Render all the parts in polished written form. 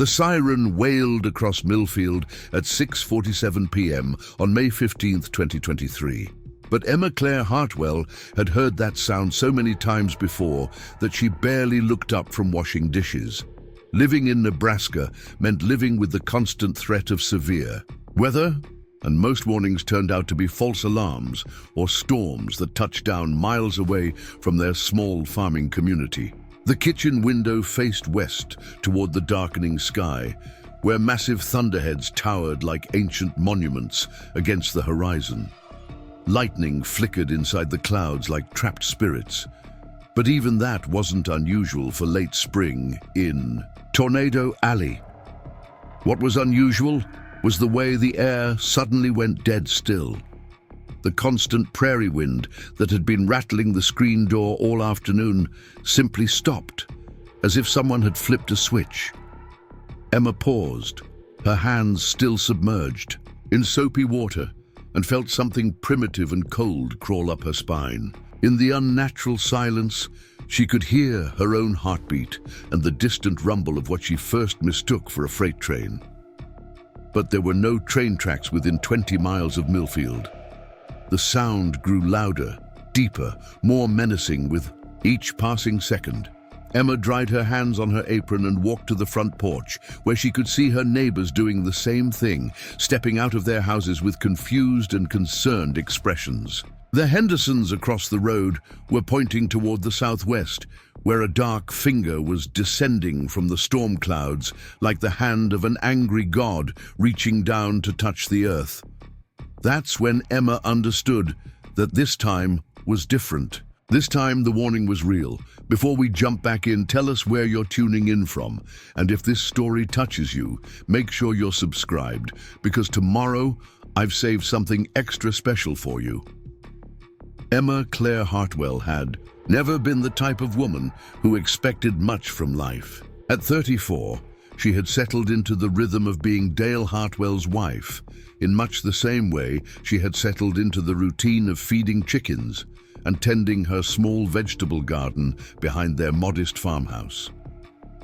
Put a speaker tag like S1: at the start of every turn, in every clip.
S1: The siren wailed across Millfield at 6:47 p.m. on May 15, 2023. But Emma Claire Hartwell had heard that sound so many times before that she barely looked up from washing dishes. Living in Nebraska meant living with the constant threat of severe weather, and most warnings turned out to be false alarms or storms that touched down miles away from their small farming community. The kitchen window faced west toward the darkening sky, where massive thunderheads towered like ancient monuments against the horizon. Lightning flickered inside the clouds like trapped spirits. But even that wasn't unusual for late spring in Tornado Alley. What was unusual was the way the air suddenly went dead still. The constant prairie wind that had been rattling the screen door all afternoon simply stopped, as if someone had flipped a switch. Emma paused, her hands still submerged in soapy water, and felt something primitive and cold crawl up her spine. In the unnatural silence, she could hear her own heartbeat and the distant rumble of what she first mistook for a freight train. But there were no train tracks within 20 miles of Millfield. The sound grew louder, deeper, more menacing with each passing second. Emma dried her hands on her apron and walked to the front porch, where she could see her neighbors doing the same thing, stepping out of their houses with confused and concerned expressions. The Hendersons across the road were pointing toward the southwest, where a dark finger was descending from the storm clouds like the hand of an angry god reaching down to touch the earth. That's when Emma understood that this time was different. This time the warning was real. Before we jump back in, tell us where you're tuning in from. And if this story touches you, make sure you're subscribed, because tomorrow I've saved something extra special for you. Emma Claire Hartwell had never been the type of woman who expected much from life. At 34, she had settled into the rhythm of being Dale Hartwell's wife, in much the same way she had settled into the routine of feeding chickens and tending her small vegetable garden behind their modest farmhouse.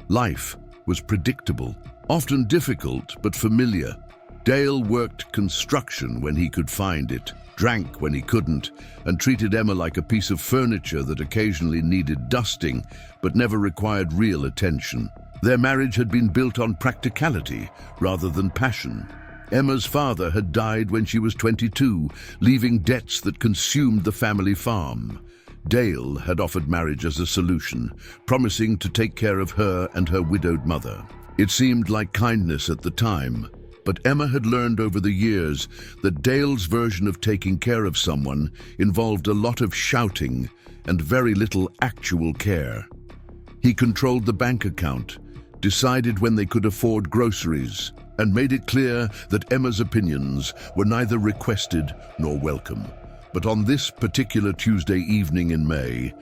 S1: Life was predictable, often difficult but familiar. Dale worked construction when he could find it, drank when he couldn't, and treated Emma like a piece of furniture that occasionally needed dusting but never required real attention. Their marriage had been built on practicality rather than passion. Emma's father had died when she was 22, leaving debts that consumed the family farm. Dale had offered marriage as a solution, promising to take care of her and her widowed mother. It seemed like kindness at the time, but Emma had learned over the years that Dale's version of taking care of someone involved a lot of shouting and very little actual care. He controlled the bank account, decided when they could afford groceries, and made it clear that Emma's opinions were neither requested nor welcome. But on this particular Tuesday evening in May,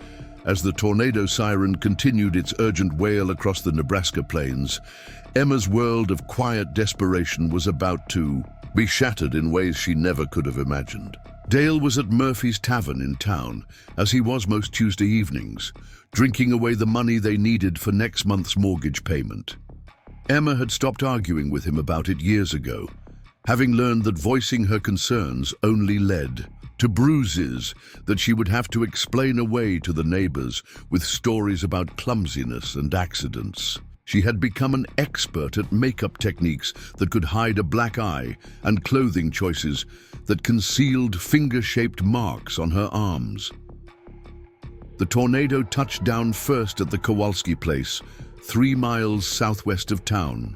S1: as the tornado siren continued its urgent wail across the Nebraska plains, Emma's world of quiet desperation was about to be shattered in ways she never could have imagined. Dale was at Murphy's Tavern in town, as he was most Tuesday evenings, drinking away the money they needed for next month's mortgage payment. Emma had stopped arguing with him about it years ago, having learned that voicing her concerns only led to bruises that she would have to explain away to the neighbors with stories about clumsiness and accidents. She had become an expert at makeup techniques that could hide a black eye and clothing choices that concealed finger-shaped marks on her arms. The tornado touched down first at the Kowalski place, 3 miles southwest of town.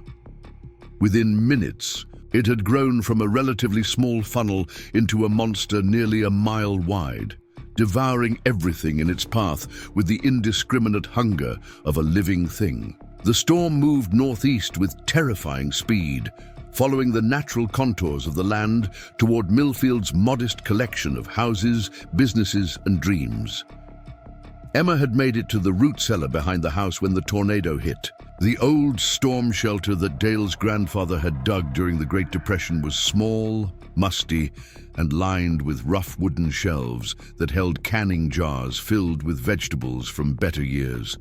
S1: Within minutes, it had grown from a relatively small funnel into a monster nearly a mile wide, devouring everything in its path with the indiscriminate hunger of a living thing. The storm moved northeast with terrifying speed, following the natural contours of the land toward Millfield's modest collection of houses, businesses, and dreams. Emma had made it to the root cellar behind the house when the tornado hit. The old storm shelter that Dale's grandfather had dug during the Great Depression was small, musty, and lined with rough wooden shelves that held canning jars filled with vegetables from better years.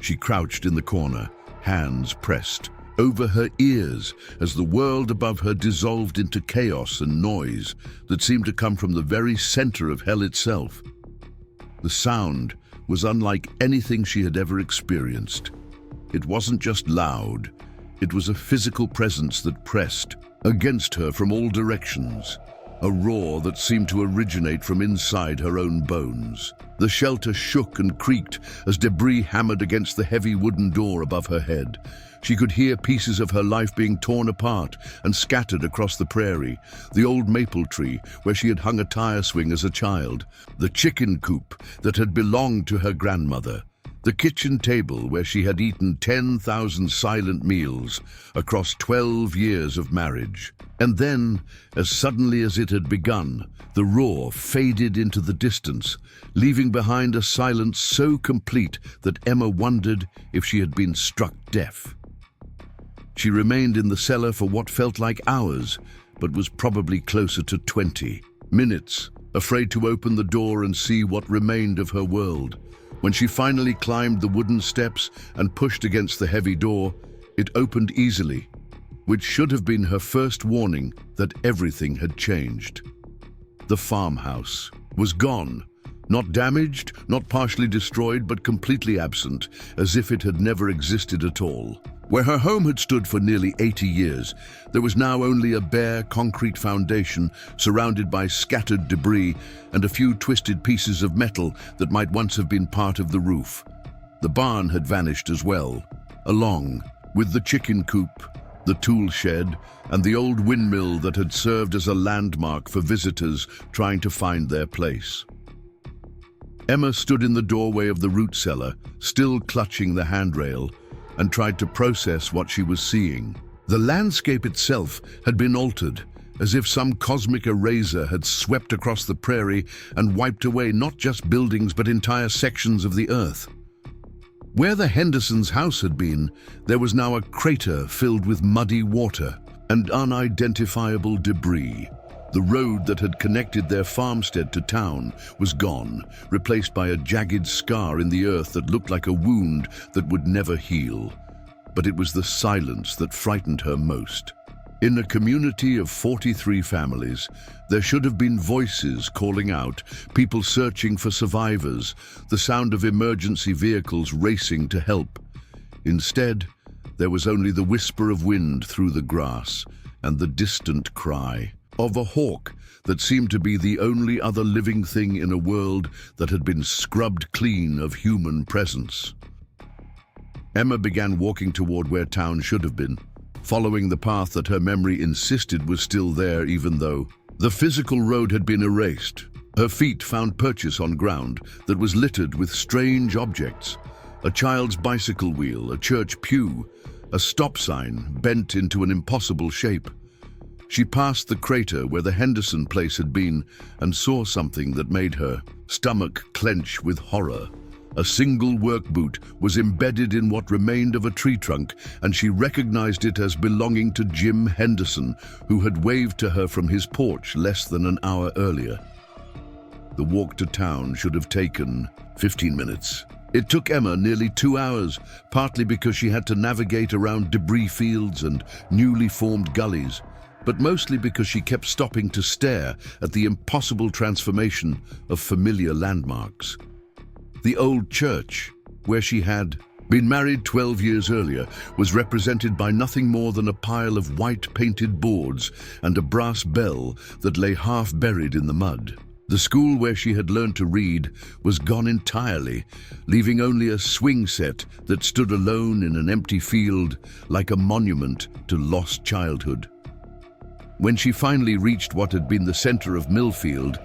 S1: She crouched in the corner, hands pressed over her ears as the world above her dissolved into chaos and noise that seemed to come from the very center of hell itself. The sound was unlike anything she had ever experienced. It wasn't just loud, it was a physical presence that pressed against her from all directions, a roar that seemed to originate from inside her own bones. The shelter shook and creaked as debris hammered against the heavy wooden door above her head. She could hear pieces of her life being torn apart and scattered across the prairie, the old maple tree where she had hung a tire swing as a child, the chicken coop that had belonged to her grandmother, the kitchen table where she had eaten 10,000 silent meals across 12 years of marriage. And then, as suddenly as it had begun, the roar faded into the distance, leaving behind a silence so complete that Emma wondered if she had been struck deaf. She remained in the cellar for what felt like hours, but was probably closer to 20 minutes, afraid to open the door and see what remained of her world. When she finally climbed the wooden steps and pushed against the heavy door, it opened easily, which should have been her first warning that everything had changed. The farmhouse was gone, not damaged, not partially destroyed, but completely absent, as if it had never existed at all. Where her home had stood for nearly 80 years, there was now only a bare concrete foundation surrounded by scattered debris and a few twisted pieces of metal that might once have been part of the roof. The barn had vanished as well, along with the chicken coop, the tool shed, and the old windmill that had served as a landmark for visitors trying to find their place. Emma stood in the doorway of the root cellar, still clutching the handrail, and tried to process what she was seeing. The landscape itself had been altered, as if some cosmic eraser had swept across the prairie and wiped away not just buildings but entire sections of the earth. Where the Hendersons' house had been, there was now a crater filled with muddy water and unidentifiable debris. The road that had connected their farmstead to town was gone, replaced by a jagged scar in the earth that looked like a wound that would never heal. But it was the silence that frightened her most. In a community of 43 families, there should have been voices calling out, people searching for survivors, the sound of emergency vehicles racing to help. Instead, there was only the whisper of wind through the grass and the distant cry of a hawk that seemed to be the only other living thing in a world that had been scrubbed clean of human presence. Emma began walking toward where town should have been, following the path that her memory insisted was still there even though the physical road had been erased. Her feet found purchase on ground that was littered with strange objects: a child's bicycle wheel, a church pew, a stop sign bent into an impossible shape. She passed the crater where the Henderson place had been and saw something that made her stomach clench with horror. A single work boot was embedded in what remained of a tree trunk, and she recognized it as belonging to Jim Henderson, who had waved to her from his porch less than an hour earlier. The walk to town should have taken 15 minutes. It took Emma nearly 2 hours, partly because she had to navigate around debris fields and newly formed gullies, but mostly because she kept stopping to stare at the impossible transformation of familiar landmarks. The old church, where she had been married 12 years earlier, was represented by nothing more than a pile of white painted boards and a brass bell that lay half buried in the mud. The school where she had learned to read was gone entirely, leaving only a swing set that stood alone in an empty field like a monument to lost childhood. When she finally reached what had been the center of Millfield,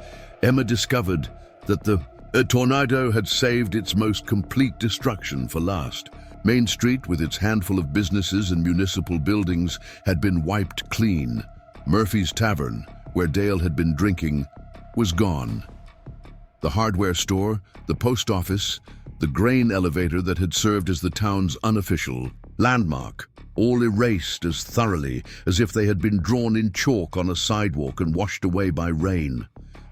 S1: Emma discovered that a tornado had saved its most complete destruction for last. Main Street, with its handful of businesses and municipal buildings, had been wiped clean. Murphy's Tavern, where Dale had been drinking, was gone. The hardware store, the post office, the grain elevator that had served as the town's unofficial landmark, all erased as thoroughly as if they had been drawn in chalk on a sidewalk and washed away by rain.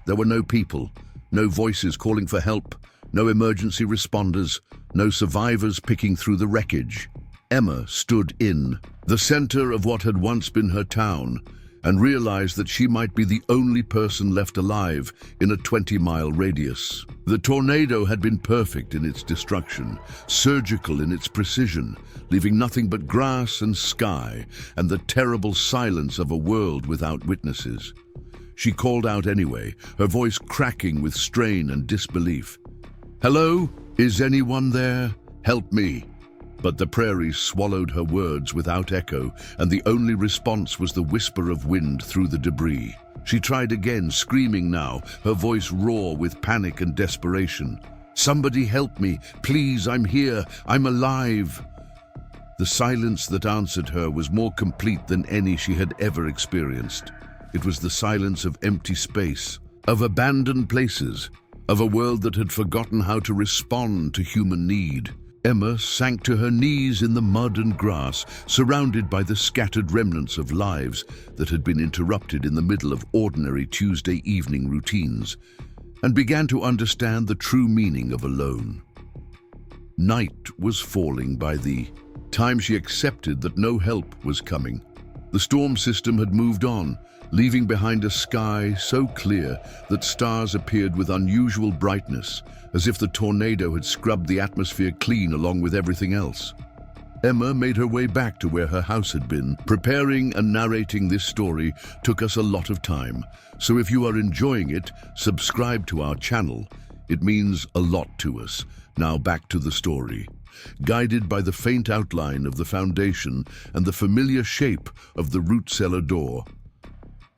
S1: There were no people, no voices calling for help, no emergency responders, no survivors picking through the wreckage. Emma stood in the center of what had once been her town and realized that she might be the only person left alive in a 20-mile radius. The tornado had been perfect in its destruction, surgical in its precision, leaving nothing but grass and sky and the terrible silence of a world without witnesses. She called out anyway, her voice cracking with strain and disbelief. "Hello? Is anyone there? Help me." But the prairie swallowed her words without echo, and the only response was the whisper of wind through the debris. She tried again, screaming now, her voice raw with panic and desperation. "Somebody help me! Please, I'm here! I'm alive!" The silence that answered her was more complete than any she had ever experienced. It was the silence of empty space, of abandoned places, of a world that had forgotten how to respond to human need. Emma sank to her knees in the mud and grass, surrounded by the scattered remnants of lives that had been interrupted in the middle of ordinary Tuesday evening routines, and began to understand the true meaning of alone. Night was falling by the time she accepted that no help was coming. The storm system had moved on, leaving behind a sky so clear that stars appeared with unusual brightness, as if the tornado had scrubbed the atmosphere clean along with everything else. Emma made her way back to where her house had been. Preparing and narrating this story took us a lot of time, so if you are enjoying it, subscribe to our channel. It means a lot to us. Now back to the story. Guided by the faint outline of the foundation and the familiar shape of the root cellar door,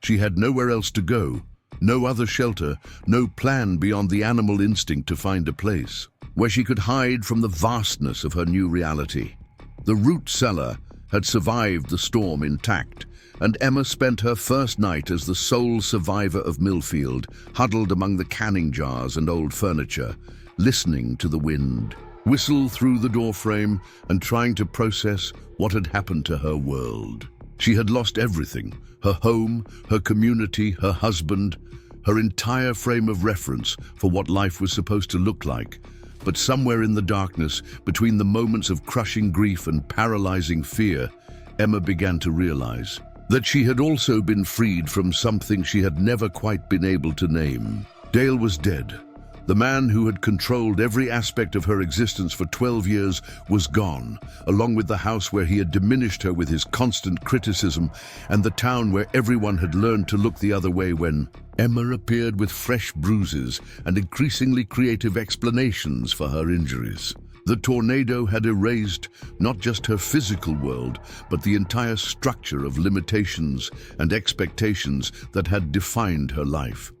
S1: she had nowhere else to go, no other shelter, no plan beyond the animal instinct to find a place where she could hide from the vastness of her new reality. The root cellar had survived the storm intact, and Emma spent her first night as the sole survivor of Millfield, huddled among the canning jars and old furniture, listening to the wind whistle through the doorframe and trying to process what had happened to her world. She had lost everything: her home, her community, her husband, her entire frame of reference for what life was supposed to look like. But somewhere in the darkness, between the moments of crushing grief and paralyzing fear, Emma began to realize that she had also been freed from something she had never quite been able to name. Dale was dead. The man who had controlled every aspect of her existence for 12 years was gone, along with the house where he had diminished her with his constant criticism, and the town where everyone had learned to look the other way when Emma appeared with fresh bruises and increasingly creative explanations for her injuries. The tornado had erased not just her physical world, but the entire structure of limitations and expectations that had defined her life.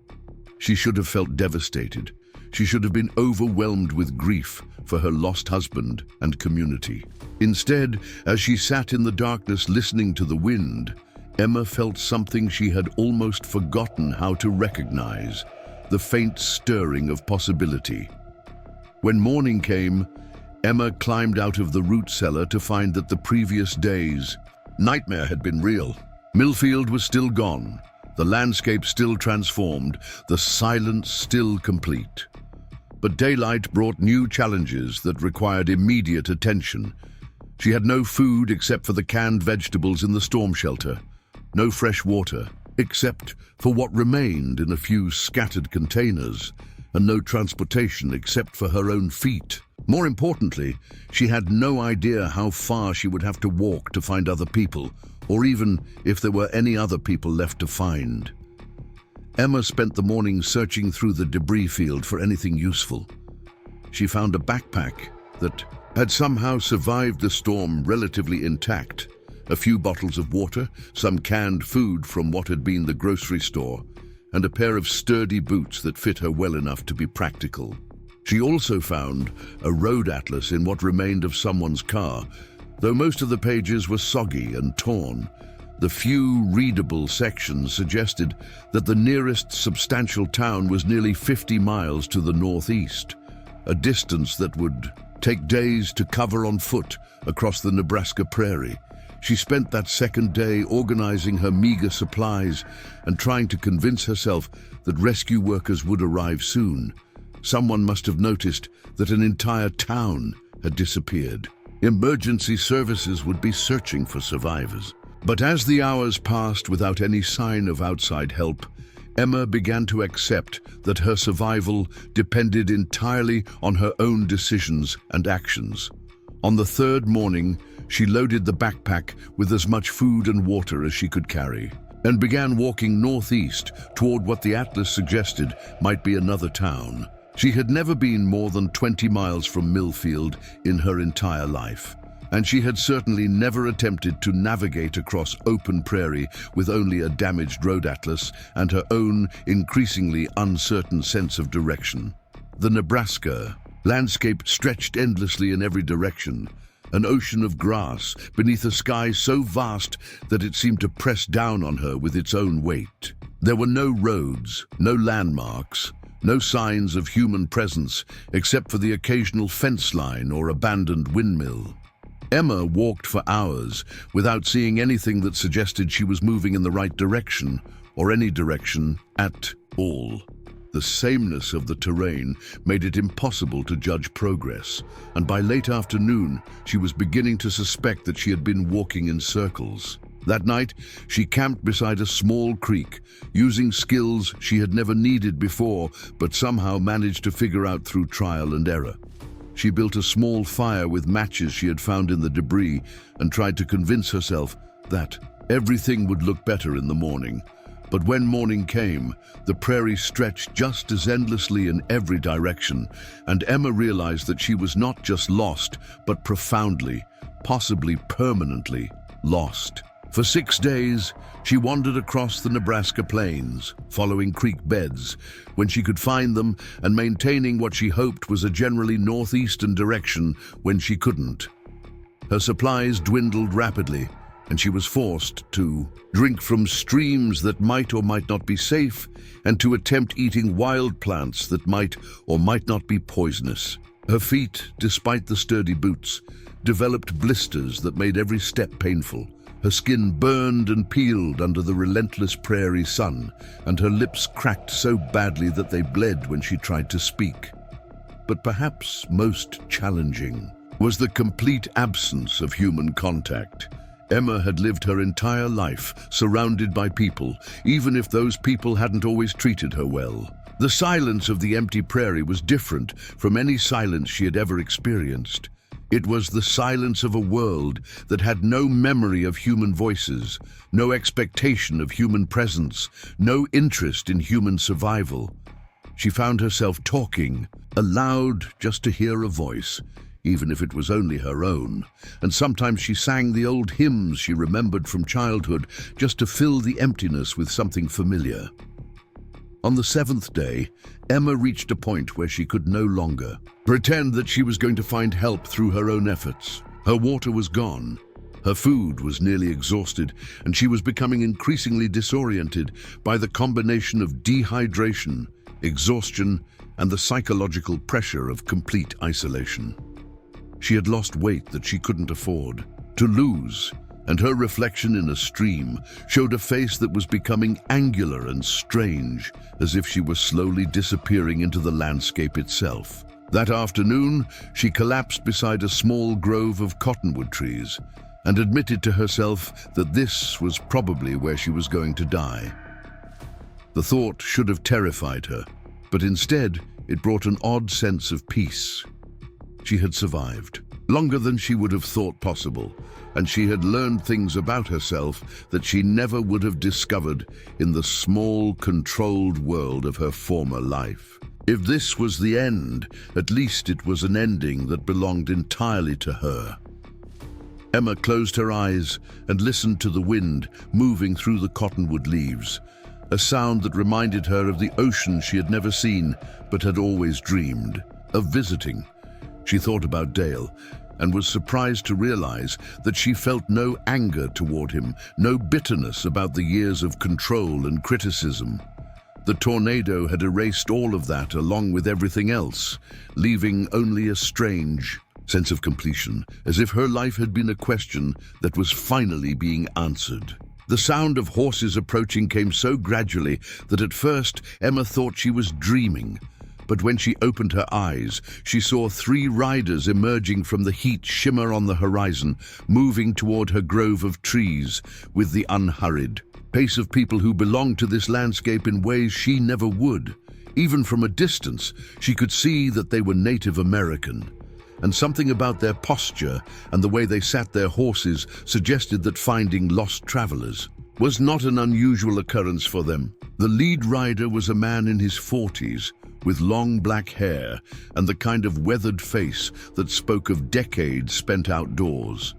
S1: She should have felt devastated. She should have been overwhelmed with grief for her lost husband and community. Instead, as she sat in the darkness listening to the wind, Emma felt something she had almost forgotten how to recognize: the faint stirring of possibility. When morning came, Emma climbed out of the root cellar to find that the previous day's nightmare had been real. Millfield was still gone, the landscape still transformed, the silence still complete. But daylight brought new challenges that required immediate attention. She had no food except for the canned vegetables in the storm shelter, no fresh water except for what remained in a few scattered containers, and no transportation except for her own feet. More importantly, she had no idea how far she would have to walk to find other people, or even if there were any other people left to find. Emma spent the morning searching through the debris field for anything useful. She found a backpack that had somehow survived the storm relatively intact, a few bottles of water, some canned food from what had been the grocery store, and a pair of sturdy boots that fit her well enough to be practical. She also found a road atlas in what remained of someone's car, though most of the pages were soggy and torn. The few readable sections suggested that the nearest substantial town was nearly 50 miles to the northeast, a distance that would take days to cover on foot across the Nebraska prairie. She spent that second day organizing her meager supplies and trying to convince herself that rescue workers would arrive soon. Someone must have noticed that an entire town had disappeared. Emergency services would be searching for survivors. But as the hours passed without any sign of outside help, Emma began to accept that her survival depended entirely on her own decisions and actions. On the third morning, she loaded the backpack with as much food and water as she could carry, and began walking northeast toward what the atlas suggested might be another town. She had never been more than 20 miles from Millfield in her entire life, and she had certainly never attempted to navigate across open prairie with only a damaged road atlas and her own increasingly uncertain sense of direction. The Nebraska landscape stretched endlessly in every direction, an ocean of grass beneath a sky so vast that it seemed to press down on her with its own weight. There were no roads, no landmarks, no signs of human presence except for the occasional fence line or abandoned windmill. Emma walked for hours without seeing anything that suggested she was moving in the right direction or any direction at all. The sameness of the terrain made it impossible to judge progress, and by late afternoon, she was beginning to suspect that she had been walking in circles. That night, she camped beside a small creek, using skills she had never needed before, but somehow managed to figure out through trial and error. She built a small fire with matches she had found in the debris and tried to convince herself that everything would look better in the morning. But when morning came, the prairie stretched just as endlessly in every direction, and Emma realized that she was not just lost, but profoundly, possibly permanently, lost. For 6 days, she wandered across the Nebraska plains, following creek beds, when she could find them, and maintaining what she hoped was a generally northeastern direction when she couldn't. Her supplies dwindled rapidly, and she was forced to drink from streams that might or might not be safe, and to attempt eating wild plants that might or might not be poisonous. Her feet, despite the sturdy boots, developed blisters that made every step painful. Her skin burned and peeled under the relentless prairie sun, and her lips cracked so badly that they bled when she tried to speak. But perhaps most challenging was the complete absence of human contact. Emma had lived her entire life surrounded by people, even if those people hadn't always treated her well. The silence of the empty prairie was different from any silence she had ever experienced. It was the silence of a world that had no memory of human voices, no expectation of human presence, no interest in human survival. She found herself talking, aloud just to hear a voice, even if it was only her own, and sometimes she sang the old hymns she remembered from childhood just to fill the emptiness with something familiar. On the 7th day, Emma reached a point where she could no longer pretend that she was going to find help through her own efforts. Her water was gone, her food was nearly exhausted, and she was becoming increasingly disoriented by the combination of dehydration, exhaustion, and the psychological pressure of complete isolation. She had lost weight that she couldn't afford to lose, and her reflection in a stream showed a face that was becoming angular and strange, as if she was slowly disappearing into the landscape itself. That afternoon, she collapsed beside a small grove of cottonwood trees and admitted to herself that this was probably where she was going to die. The thought should have terrified her, but instead it brought an odd sense of peace. She had survived, longer than she would have thought possible, and she had learned things about herself that she never would have discovered in the small, controlled world of her former life. If this was the end, at least it was an ending that belonged entirely to her. Emma closed her eyes and listened to the wind moving through the cottonwood leaves, a sound that reminded her of the ocean she had never seen but had always dreamed of visiting. She thought about Dale and was surprised to realize that she felt no anger toward him, no bitterness about the years of control and criticism. The tornado had erased all of that along with everything else, leaving only a strange sense of completion, as if her life had been a question that was finally being answered. The sound of horses approaching came so gradually that at first Emma thought she was dreaming, But when she opened her eyes, she saw 3 riders emerging from the heat shimmer on the horizon, moving toward her grove of trees with the unhurried pace of people who belonged to this landscape in ways she never would. Even from a distance, she could see that they were Native American, and something about their posture and the way they sat their horses suggested that finding lost travelers was not an unusual occurrence for them. The lead rider was a man in his 40s, with long black hair and the kind of weathered face that spoke of decades spent outdoors.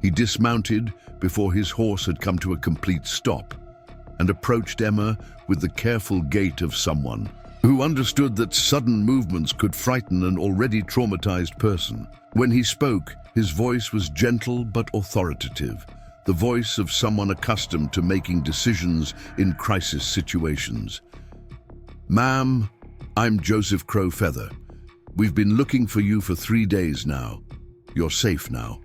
S1: He dismounted before his horse had come to a complete stop and approached Emma with the careful gait of someone who understood that sudden movements could frighten an already traumatized person. When he spoke, his voice was gentle but authoritative, the voice of someone accustomed to making decisions in crisis situations. "Ma'am, I'm Joseph Crowfeather. We've been looking for you for 3 days now. You're safe now."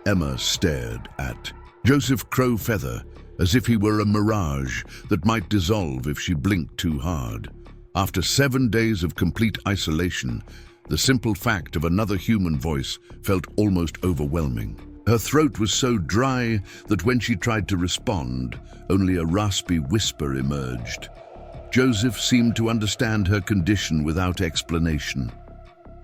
S1: Emma stared at Joseph Crowfeather as if he were a mirage that might dissolve if she blinked too hard. After 7 days of complete isolation, the simple fact of another human voice felt almost overwhelming. Her throat was so dry that when she tried to respond, only a raspy whisper emerged. Joseph seemed to understand her condition without explanation.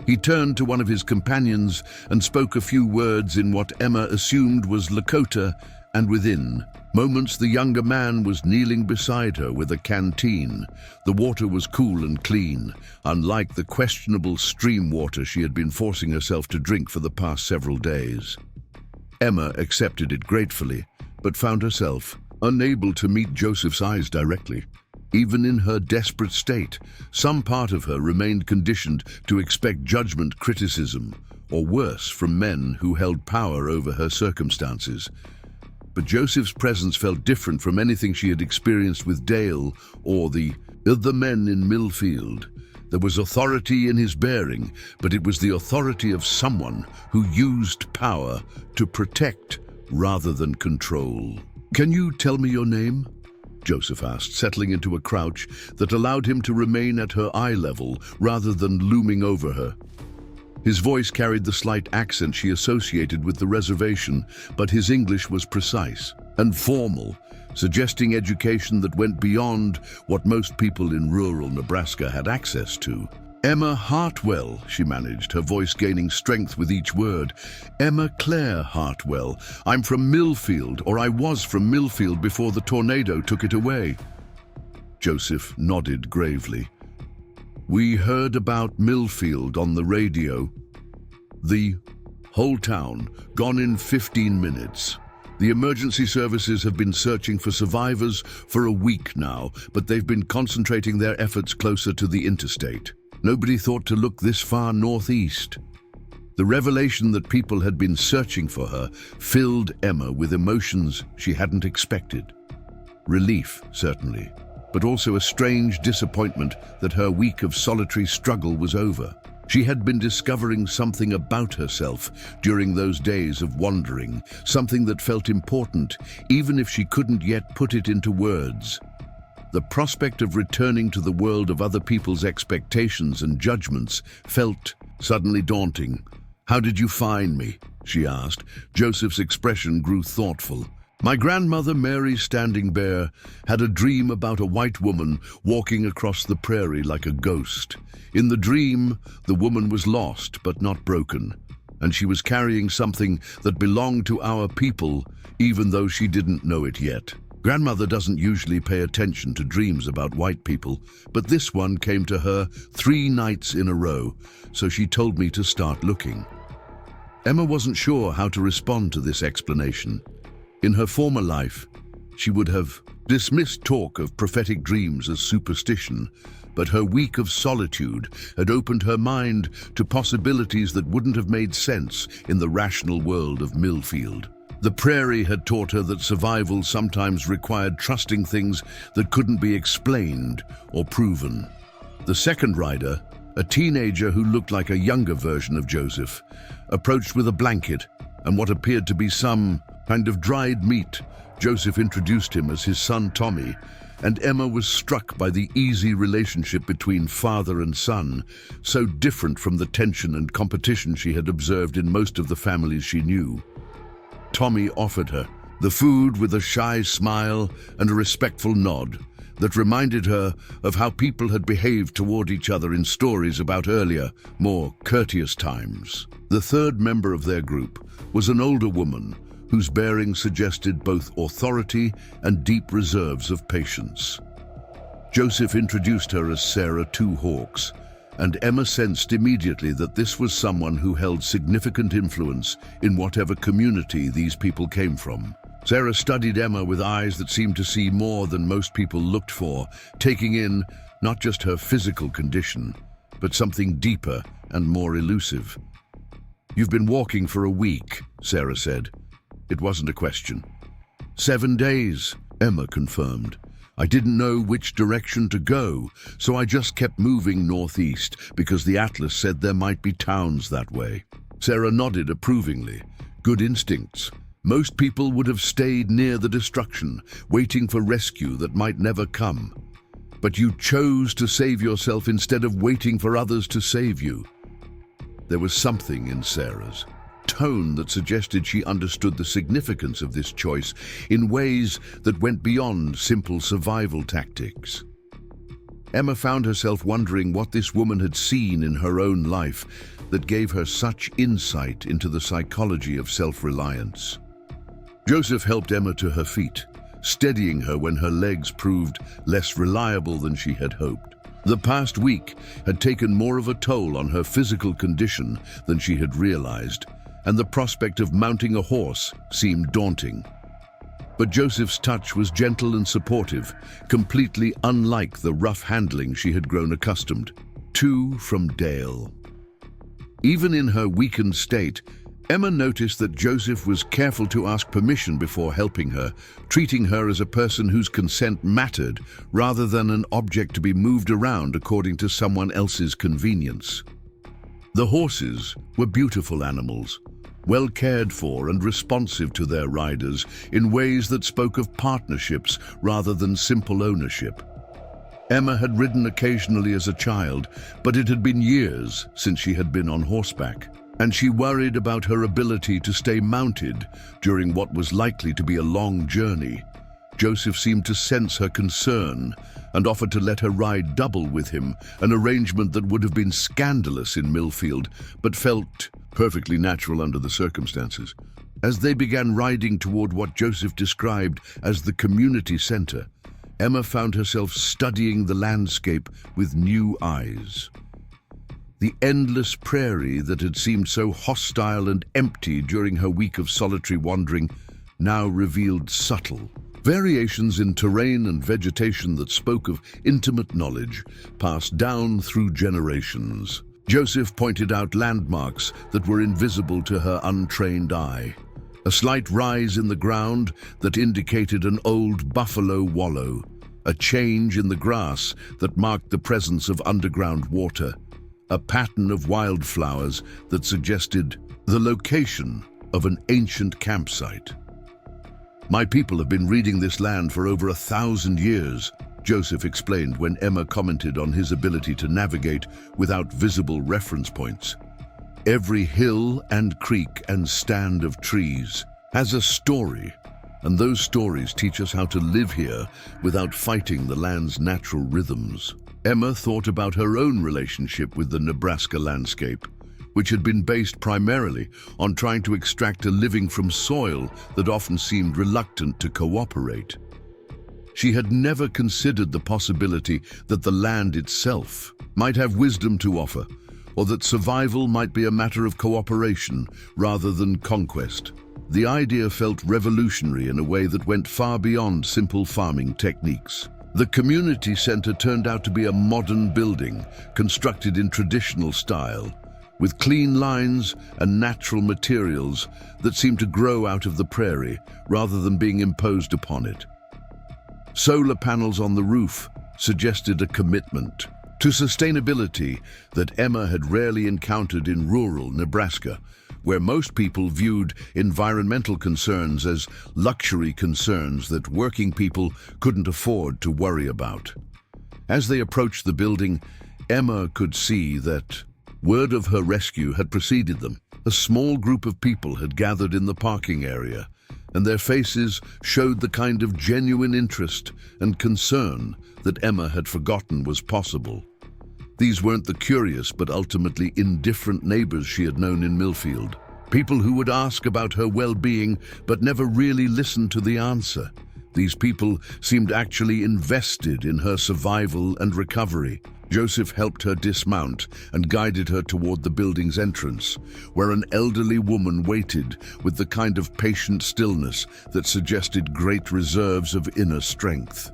S1: He turned to one of his companions and spoke a few words in what Emma assumed was Lakota, and within moments the younger man was kneeling beside her with a canteen. The water was cool and clean, unlike the questionable stream water she had been forcing herself to drink for the past several days. Emma accepted it gratefully, but found herself unable to meet Joseph's eyes directly. Even in her desperate state, some part of her remained conditioned to expect judgment, criticism, or worse, from men who held power over her circumstances. But Joseph's presence felt different from anything she had experienced with Dale or the other men in Millfield. There was authority in his bearing, but it was the authority of someone who used power to protect rather than control. "Can you tell me your name?" Joseph asked, settling into a crouch that allowed him to remain at her eye level rather than looming over her. His voice carried the slight accent she associated with the reservation, but his English was precise and formal, suggesting education that went beyond what most people in rural Nebraska had access to. "Emma Hartwell," she managed, her voice gaining strength with each word. "Emma Claire Hartwell. I'm from Millfield, or I was from Millfield before the tornado took it away." Joseph nodded gravely. "We heard about Millfield on the radio. The whole town gone in 15 minutes. The emergency services have been searching for survivors for a week now, but they've been concentrating their efforts closer to the interstate. Nobody thought to look this far northeast." The revelation that people had been searching for her filled Emma with emotions she hadn't expected. Relief, certainly, but also a strange disappointment that her week of solitary struggle was over. She had been discovering something about herself during those days of wandering, something that felt important, even if she couldn't yet put it into words. The prospect of returning to the world of other people's expectations and judgments felt suddenly daunting. "How did you find me?" she asked. Joseph's expression grew thoughtful. "My grandmother, Mary Standing Bear, had a dream about a white woman walking across the prairie like a ghost. In the dream, the woman was lost but not broken, and she was carrying something that belonged to our people, even though she didn't know it yet. Grandmother doesn't usually pay attention to dreams about white people, but this one came to her 3 nights in a row, so she told me to start looking." Emma wasn't sure how to respond to this explanation. In her former life, she would have dismissed talk of prophetic dreams as superstition, but her week of solitude had opened her mind to possibilities that wouldn't have made sense in the rational world of Millfield. The prairie had taught her that survival sometimes required trusting things that couldn't be explained or proven. The second rider, a teenager who looked like a younger version of Joseph, approached with a blanket and what appeared to be some kind of dried meat. Joseph introduced him as his son Tommy, and Emma was struck by the easy relationship between father and son, so different from the tension and competition she had observed in most of the families she knew. Tommy offered her the food with a shy smile and a respectful nod that reminded her of how people had behaved toward each other in stories about earlier, more courteous times. The third member of their group was an older woman whose bearing suggested both authority and deep reserves of patience. Joseph introduced her as Sarah Two Hawks, and Emma sensed immediately that this was someone who held significant influence in whatever community these people came from. Sarah studied Emma with eyes that seemed to see more than most people looked for, taking in not just her physical condition, but something deeper and more elusive. "You've been walking for a week," Sarah said. It wasn't a question. 7 days, Emma confirmed. "I didn't know which direction to go, so I just kept moving northeast because the atlas said there might be towns that way." Sarah nodded approvingly. Good instincts. Most people would have stayed near the destruction, waiting for rescue that might never come. But you chose to save yourself instead of waiting for others to save you. There was something in Sarah's tone that suggested she understood the significance of this choice in ways that went beyond simple survival tactics. Emma found herself wondering what this woman had seen in her own life that gave her such insight into the psychology of self-reliance. Joseph helped Emma to her feet, steadying her when her legs proved less reliable than she had hoped. The past week had taken more of a toll on her physical condition than she had realized, and the prospect of mounting a horse seemed daunting. But Joseph's touch was gentle and supportive, completely unlike the rough handling she had grown accustomed to from Dale. Even in her weakened state, Emma noticed that Joseph was careful to ask permission before helping her, treating her as a person whose consent mattered rather than an object to be moved around according to someone else's convenience. The horses were beautiful animals, well cared for and responsive to their riders in ways that spoke of partnerships rather than simple ownership. Emma had ridden occasionally as a child, but it had been years since she had been on horseback, and she worried about her ability to stay mounted during what was likely to be a long journey. Joseph seemed to sense her concern and offered to let her ride double with him, an arrangement that would have been scandalous in Millfield, but felt perfectly natural under the circumstances. As they began riding toward what Joseph described as the community center, Emma found herself studying the landscape with new eyes. The endless prairie that had seemed so hostile and empty during her week of solitary wandering now revealed subtle variations in terrain and vegetation that spoke of intimate knowledge passed down through generations. Joseph pointed out landmarks that were invisible to her untrained eye. A slight rise in the ground that indicated an old buffalo wallow, a change in the grass that marked the presence of underground water, a pattern of wildflowers that suggested the location of an ancient campsite. "My people have been reading this land for over 1,000 years, Joseph explained when Emma commented on his ability to navigate without visible reference points. "Every hill and creek and stand of trees has a story, and those stories teach us how to live here without fighting the land's natural rhythms." Emma thought about her own relationship with the Nebraska landscape, which had been based primarily on trying to extract a living from soil that often seemed reluctant to cooperate. She had never considered the possibility that the land itself might have wisdom to offer, or that survival might be a matter of cooperation rather than conquest. The idea felt revolutionary in a way that went far beyond simple farming techniques. The community center turned out to be a modern building, constructed in traditional style, with clean lines and natural materials that seemed to grow out of the prairie rather than being imposed upon it. Solar panels on the roof suggested a commitment to sustainability that Emma had rarely encountered in rural Nebraska, where most people viewed environmental concerns as luxury concerns that working people couldn't afford to worry about. As they approached the building, Emma could see that word of her rescue had preceded them. A small group of people had gathered in the parking area, and their faces showed the kind of genuine interest and concern that Emma had forgotten was possible. These weren't the curious but ultimately indifferent neighbors she had known in Millfield. People who would ask about her well-being but never really listen to the answer. These people seemed actually invested in her survival and recovery. Joseph helped her dismount and guided her toward the building's entrance, where an elderly woman waited with the kind of patient stillness that suggested great reserves of inner strength.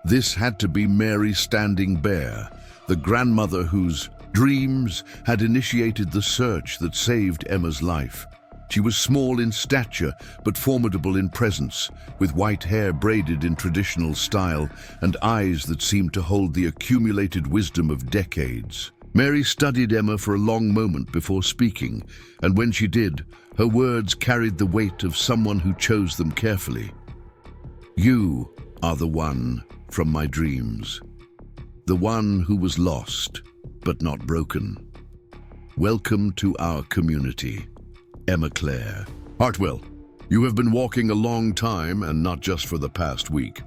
S1: This had to be Mary Standing Bear, the grandmother whose dreams had initiated the search that saved Emma's life. She was small in stature, but formidable in presence, with white hair braided in traditional style and eyes that seemed to hold the accumulated wisdom of decades. Mary studied Emma for a long moment before speaking, and when she did, her words carried the weight of someone who chose them carefully. "You are the one from my dreams, the one who was lost, but not broken. Welcome to our community. Emma Claire Hartwell, you have been walking a long time, and not just for the past week."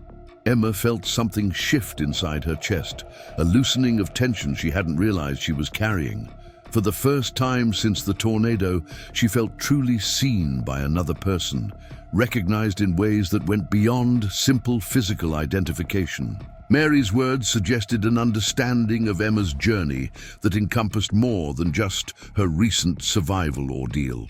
S1: Emma felt something shift inside her chest, a loosening of tension she hadn't realized she was carrying. For the first time since the tornado, she felt truly seen by another person, recognized in ways that went beyond simple physical identification. Mary's words suggested an understanding of Emma's journey that encompassed more than just her recent survival ordeal.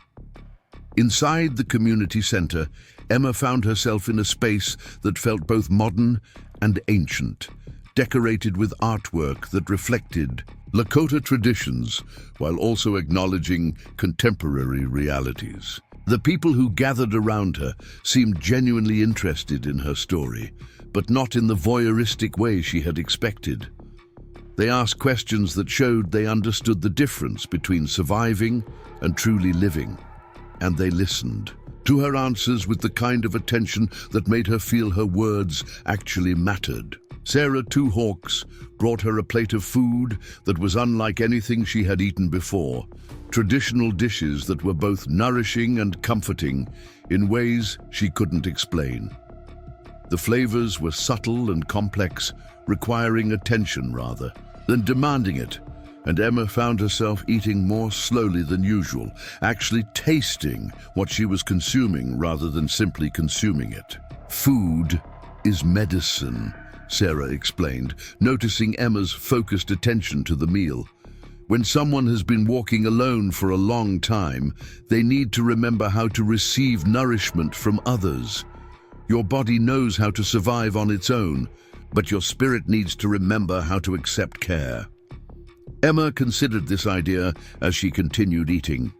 S1: Inside the community center, Emma found herself in a space that felt both modern and ancient, decorated with artwork that reflected Lakota traditions while also acknowledging contemporary realities. The people who gathered around her seemed genuinely interested in her story, but not in the voyeuristic way she had expected. They asked questions that showed they understood the difference between surviving and truly living. And they listened to her answers with the kind of attention that made her feel her words actually mattered. Sarah Two Hawks brought her a plate of food that was unlike anything she had eaten before, traditional dishes that were both nourishing and comforting in ways she couldn't explain. The flavors were subtle and complex, requiring attention rather than demanding it, and Emma found herself eating more slowly than usual, actually tasting what she was consuming rather than simply consuming it. "Food is medicine," Sarah explained, noticing Emma's focused attention to the meal. "When someone has been walking alone for a long time, they need to remember how to receive nourishment from others. Your body knows how to survive on its own, but your spirit needs to remember how to accept care." Emma considered this idea as she continued eating.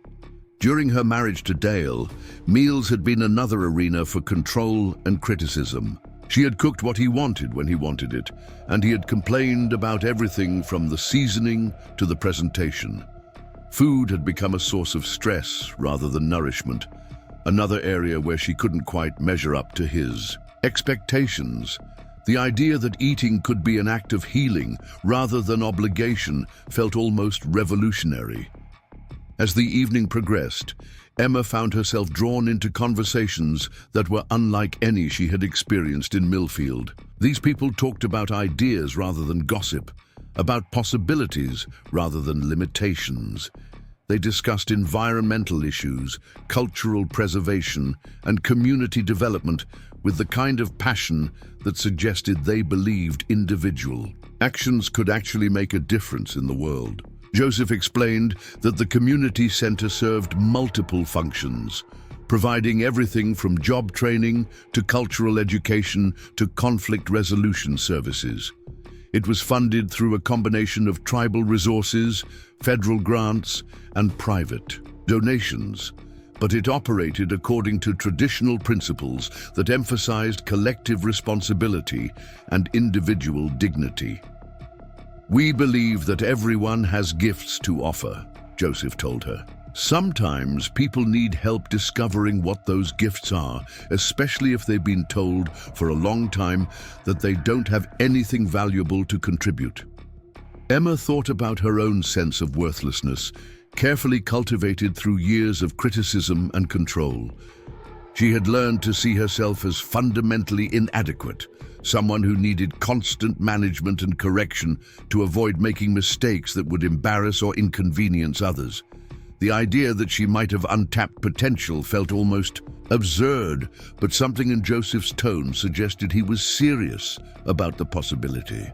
S1: During her marriage to Dale, meals had been another arena for control and criticism. She had cooked what he wanted when he wanted it, and he had complained about everything from the seasoning to the presentation. Food had become a source of stress rather than nourishment, another area where she couldn't quite measure up to his expectations. The idea that eating could be an act of healing rather than obligation felt almost revolutionary. As the evening progressed, Emma found herself drawn into conversations that were unlike any she had experienced in Millfield. These people talked about ideas rather than gossip, about possibilities rather than limitations. They discussed environmental issues, cultural preservation, and community development with the kind of passion that suggested they believed individual actions could actually make a difference in the world. Joseph explained that the community center served multiple functions, providing everything from job training to cultural education to conflict resolution services. It was funded through a combination of tribal resources, federal grants, and private donations, but it operated according to traditional principles that emphasized collective responsibility and individual dignity. "We believe that everyone has gifts to offer," Joseph told her. Sometimes people need help discovering what those gifts are, especially if they've been told for a long time that they don't have anything valuable to contribute. Emma thought about her own sense of worthlessness, carefully cultivated through years of criticism and control. She had learned to see herself as fundamentally inadequate, someone who needed constant management and correction to avoid making mistakes that would embarrass or inconvenience others. The idea that she might have untapped potential felt almost absurd, but something in Joseph's tone suggested he was serious about the possibility.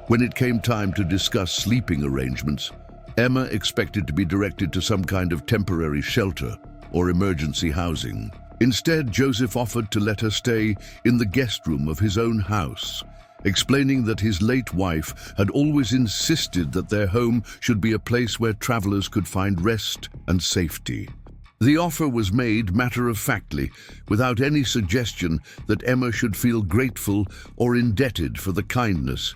S1: When it came time to discuss sleeping arrangements, Emma expected to be directed to some kind of temporary shelter or emergency housing. Instead, Joseph offered to let her stay in the guest room of his own house, explaining that his late wife had always insisted that their home should be a place where travelers could find rest and safety. The offer was made matter-of-factly, without any suggestion that Emma should feel grateful or indebted for the kindness.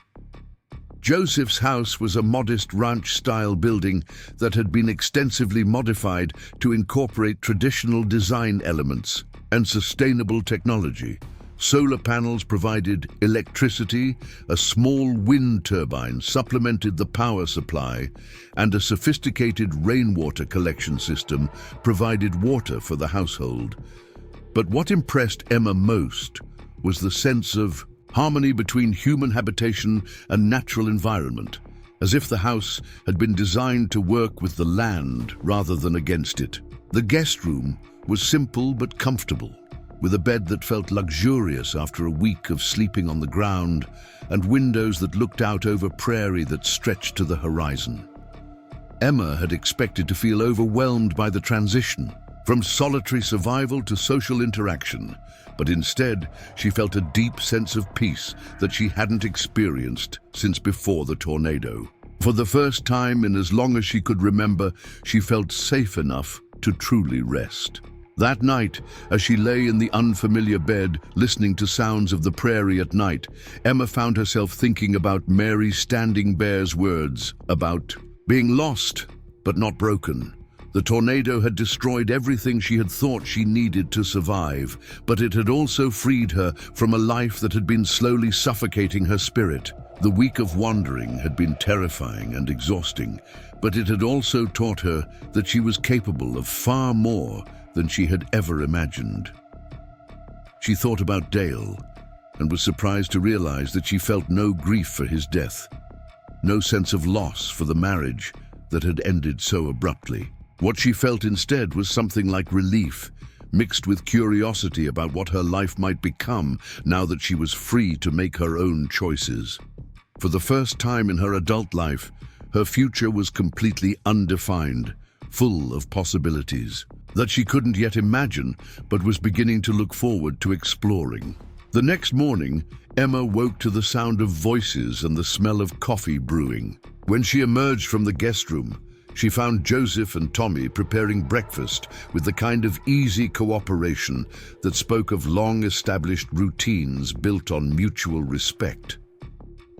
S1: Joseph's house was a modest ranch-style building that had been extensively modified to incorporate traditional design elements and sustainable technology. Solar panels provided electricity, a small wind turbine supplemented the power supply, and a sophisticated rainwater collection system provided water for the household. But what impressed Emma most was the sense of harmony between human habitation and natural environment, as if the house had been designed to work with the land rather than against it. The guest room was simple but comfortable, with a bed that felt luxurious after a week of sleeping on the ground and windows that looked out over prairie that stretched to the horizon. Emma had expected to feel overwhelmed by the transition, from solitary survival to social interaction, but instead she felt a deep sense of peace that she hadn't experienced since before the tornado. For the first time in as long as she could remember, she felt safe enough to truly rest. That night, as she lay in the unfamiliar bed, listening to sounds of the prairie at night, Emma found herself thinking about Mary Standing Bear's words about being lost, but not broken. The tornado had destroyed everything she had thought she needed to survive, but it had also freed her from a life that had been slowly suffocating her spirit. The week of wandering had been terrifying and exhausting, but it had also taught her that she was capable of far more than she had ever imagined. She thought about Dale and was surprised to realize that she felt no grief for his death, no sense of loss for the marriage that had ended so abruptly. What she felt instead was something like relief, mixed with curiosity about what her life might become now that she was free to make her own choices. For the first time in her adult life, her future was completely undefined, full of possibilities that she couldn't yet imagine, but was beginning to look forward to exploring. The next morning, Emma woke to the sound of voices and the smell of coffee brewing. When she emerged from the guest room, she found Joseph and Tommy preparing breakfast with the kind of easy cooperation that spoke of long-established routines built on mutual respect.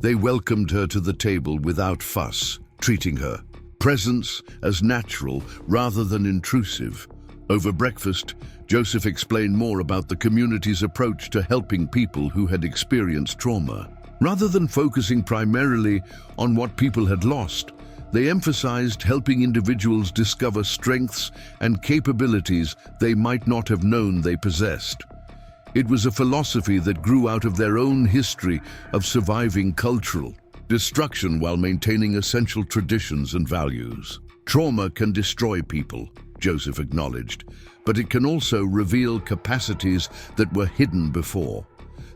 S1: They welcomed her to the table without fuss, treating her presence as natural rather than intrusive. Over breakfast, Joseph explained more about the community's approach to helping people who had experienced trauma. Rather than focusing primarily on what people had lost, they emphasized helping individuals discover strengths and capabilities they might not have known they possessed. It was a philosophy that grew out of their own history of surviving cultural destruction while maintaining essential traditions and values. Trauma can destroy people, Joseph acknowledged, but it can also reveal capacities that were hidden before.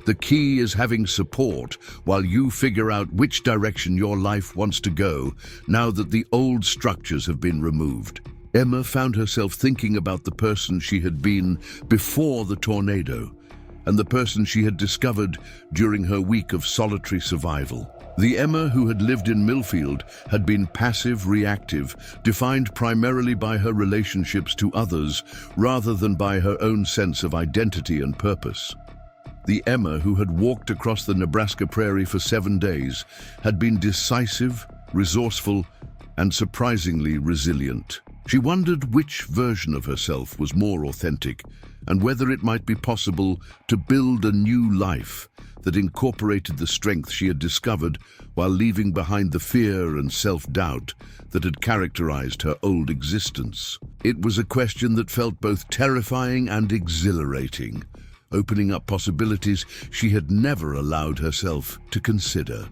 S1: The key is having support while you figure out which direction your life wants to go now that the old structures have been removed. Emma found herself thinking about the person she had been before the tornado and the person she had discovered during her week of solitary survival. The Emma who had lived in Millfield had been passive, reactive, defined primarily by her relationships to others rather than by her own sense of identity and purpose. The Emma who had walked across the Nebraska prairie for 7 days had been decisive, resourceful, and surprisingly resilient. She wondered which version of herself was more authentic and whether it might be possible to build a new life that incorporated the strength she had discovered while leaving behind the fear and self-doubt that had characterized her old existence. It was a question that felt both terrifying and exhilarating, opening up possibilities she had never allowed herself to consider.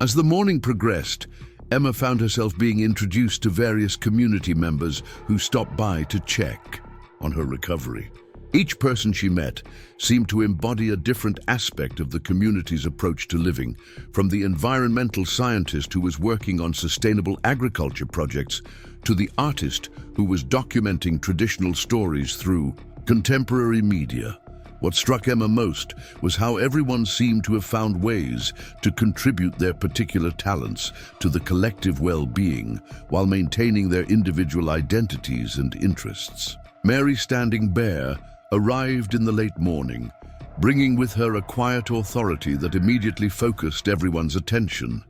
S1: As the morning progressed, Emma found herself being introduced to various community members who stopped by to check on her recovery. Each person she met seemed to embody a different aspect of the community's approach to living, from the environmental scientist who was working on sustainable agriculture projects to the artist who was documenting traditional stories through contemporary media. What struck Emma most was how everyone seemed to have found ways to contribute their particular talents to the collective well-being while maintaining their individual identities and interests. Mary Standing Bear arrived in the late morning, bringing with her a quiet authority that immediately focused everyone's attention.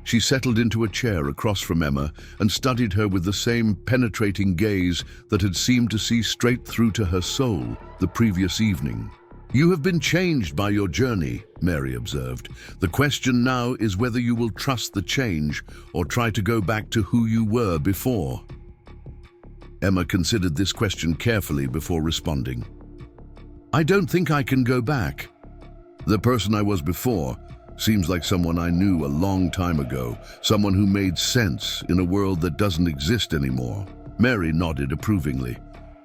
S1: She settled into a chair across from Emma and studied her with the same penetrating gaze that had seemed to see straight through to her soul the previous evening. "You have been changed by your journey," Mary observed. "The question now is whether you will trust the change or try to go back to who you were before." Emma considered this question carefully before responding. "I don't think I can go back. The person I was before seems like someone I knew a long time ago, someone who made sense in a world that doesn't exist anymore." Mary nodded approvingly.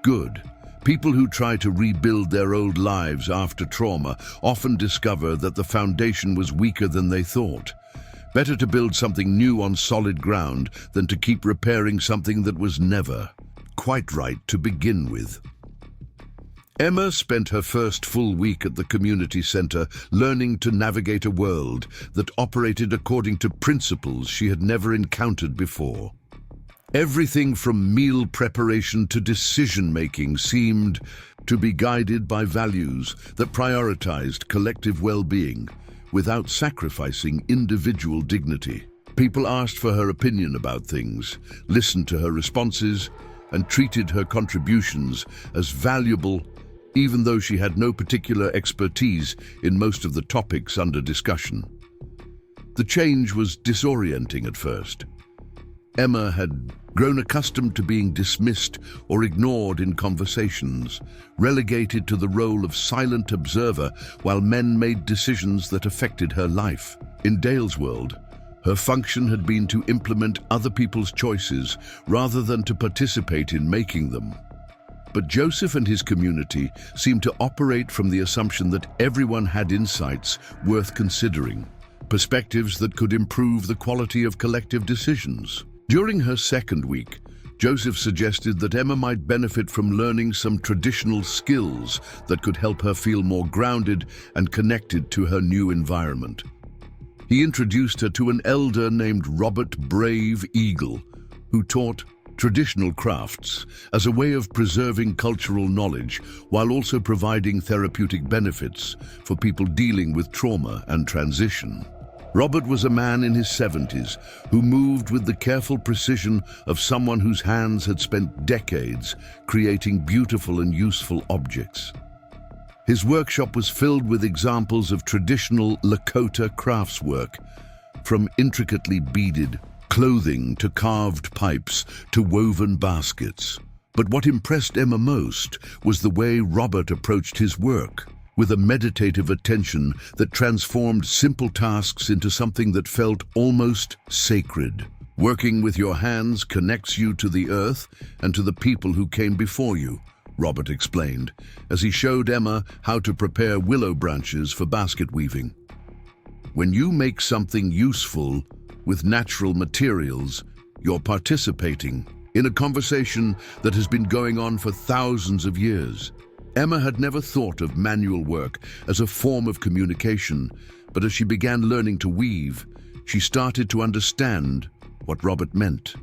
S1: "Good. People who try to rebuild their old lives after trauma often discover that the foundation was weaker than they thought. Better to build something new on solid ground than to keep repairing something that was never quite right to begin with." Emma spent her first full week at the community center learning to navigate a world that operated according to principles she had never encountered before. Everything from meal preparation to decision-making seemed to be guided by values that prioritized collective well-being without sacrificing individual dignity. People asked for her opinion about things, listened to her responses, and treated her contributions as valuable, even though she had no particular expertise in most of the topics under discussion. The change was disorienting at first. Emma had grown accustomed to being dismissed or ignored in conversations, relegated to the role of silent observer while men made decisions that affected her life. In Dale's world, her function had been to implement other people's choices rather than to participate in making them. But Joseph and his community seemed to operate from the assumption that everyone had insights worth considering, perspectives that could improve the quality of collective decisions. During her second week, Joseph suggested that Emma might benefit from learning some traditional skills that could help her feel more grounded and connected to her new environment. He introduced her to an elder named Robert Brave Eagle, who taught traditional crafts as a way of preserving cultural knowledge while also providing therapeutic benefits for people dealing with trauma and transition. Robert was a man in his 70s who moved with the careful precision of someone whose hands had spent decades creating beautiful and useful objects. His workshop was filled with examples of traditional Lakota craftswork, from intricately beaded clothing to carved pipes to woven baskets. But what impressed Emma most was the way Robert approached his work, with a meditative attention that transformed simple tasks into something that felt almost sacred. "Working with your hands connects you to the earth and to the people who came before you," Robert explained, as he showed Emma how to prepare willow branches for basket weaving. "When you make something useful with natural materials, you're participating in a conversation that has been going on for thousands of years." Emma had never thought of manual work as a form of communication, but as she began learning to weave, she started to understand what Robert meant.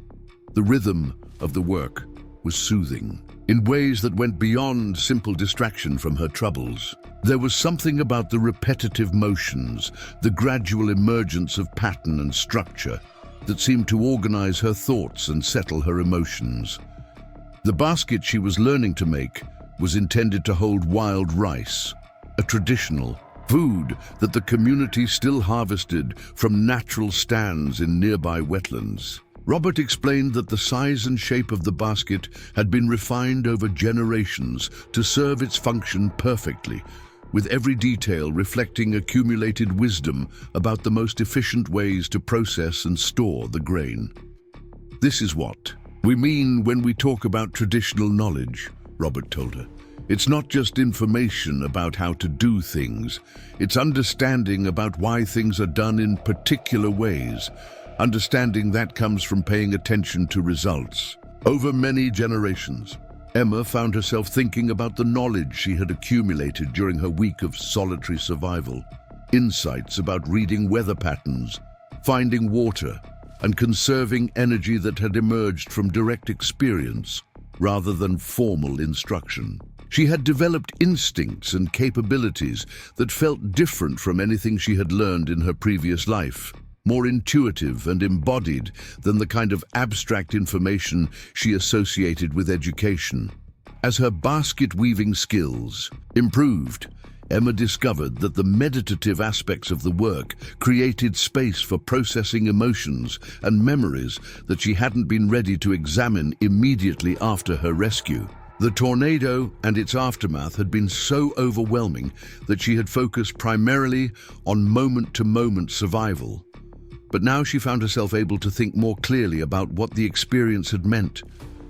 S1: The rhythm of the work was soothing, in ways that went beyond simple distraction from her troubles. There was something about the repetitive motions, the gradual emergence of pattern and structure, that seemed to organize her thoughts and settle her emotions. The basket she was learning to make was intended to hold wild rice, a traditional food that the community still harvested from natural stands in nearby wetlands. Robert explained that the size and shape of the basket had been refined over generations to serve its function perfectly, with every detail reflecting accumulated wisdom about the most efficient ways to process and store the grain. "This is what we mean when we talk about traditional knowledge," Robert told her. "It's not just information about how to do things. It's understanding about why things are done in particular ways. Understanding that comes from paying attention to results." Over many generations, Emma found herself thinking about the knowledge she had accumulated during her week of solitary survival. Insights about reading weather patterns, finding water, and conserving energy that had emerged from direct experience rather than formal instruction. She had developed instincts and capabilities that felt different from anything she had learned in her previous life, more intuitive and embodied than the kind of abstract information she associated with education. As her basket-weaving skills improved, Emma discovered that the meditative aspects of the work created space for processing emotions and memories that she hadn't been ready to examine immediately after her rescue. The tornado and its aftermath had been so overwhelming that she had focused primarily on moment-to-moment survival. But now she found herself able to think more clearly about what the experience had meant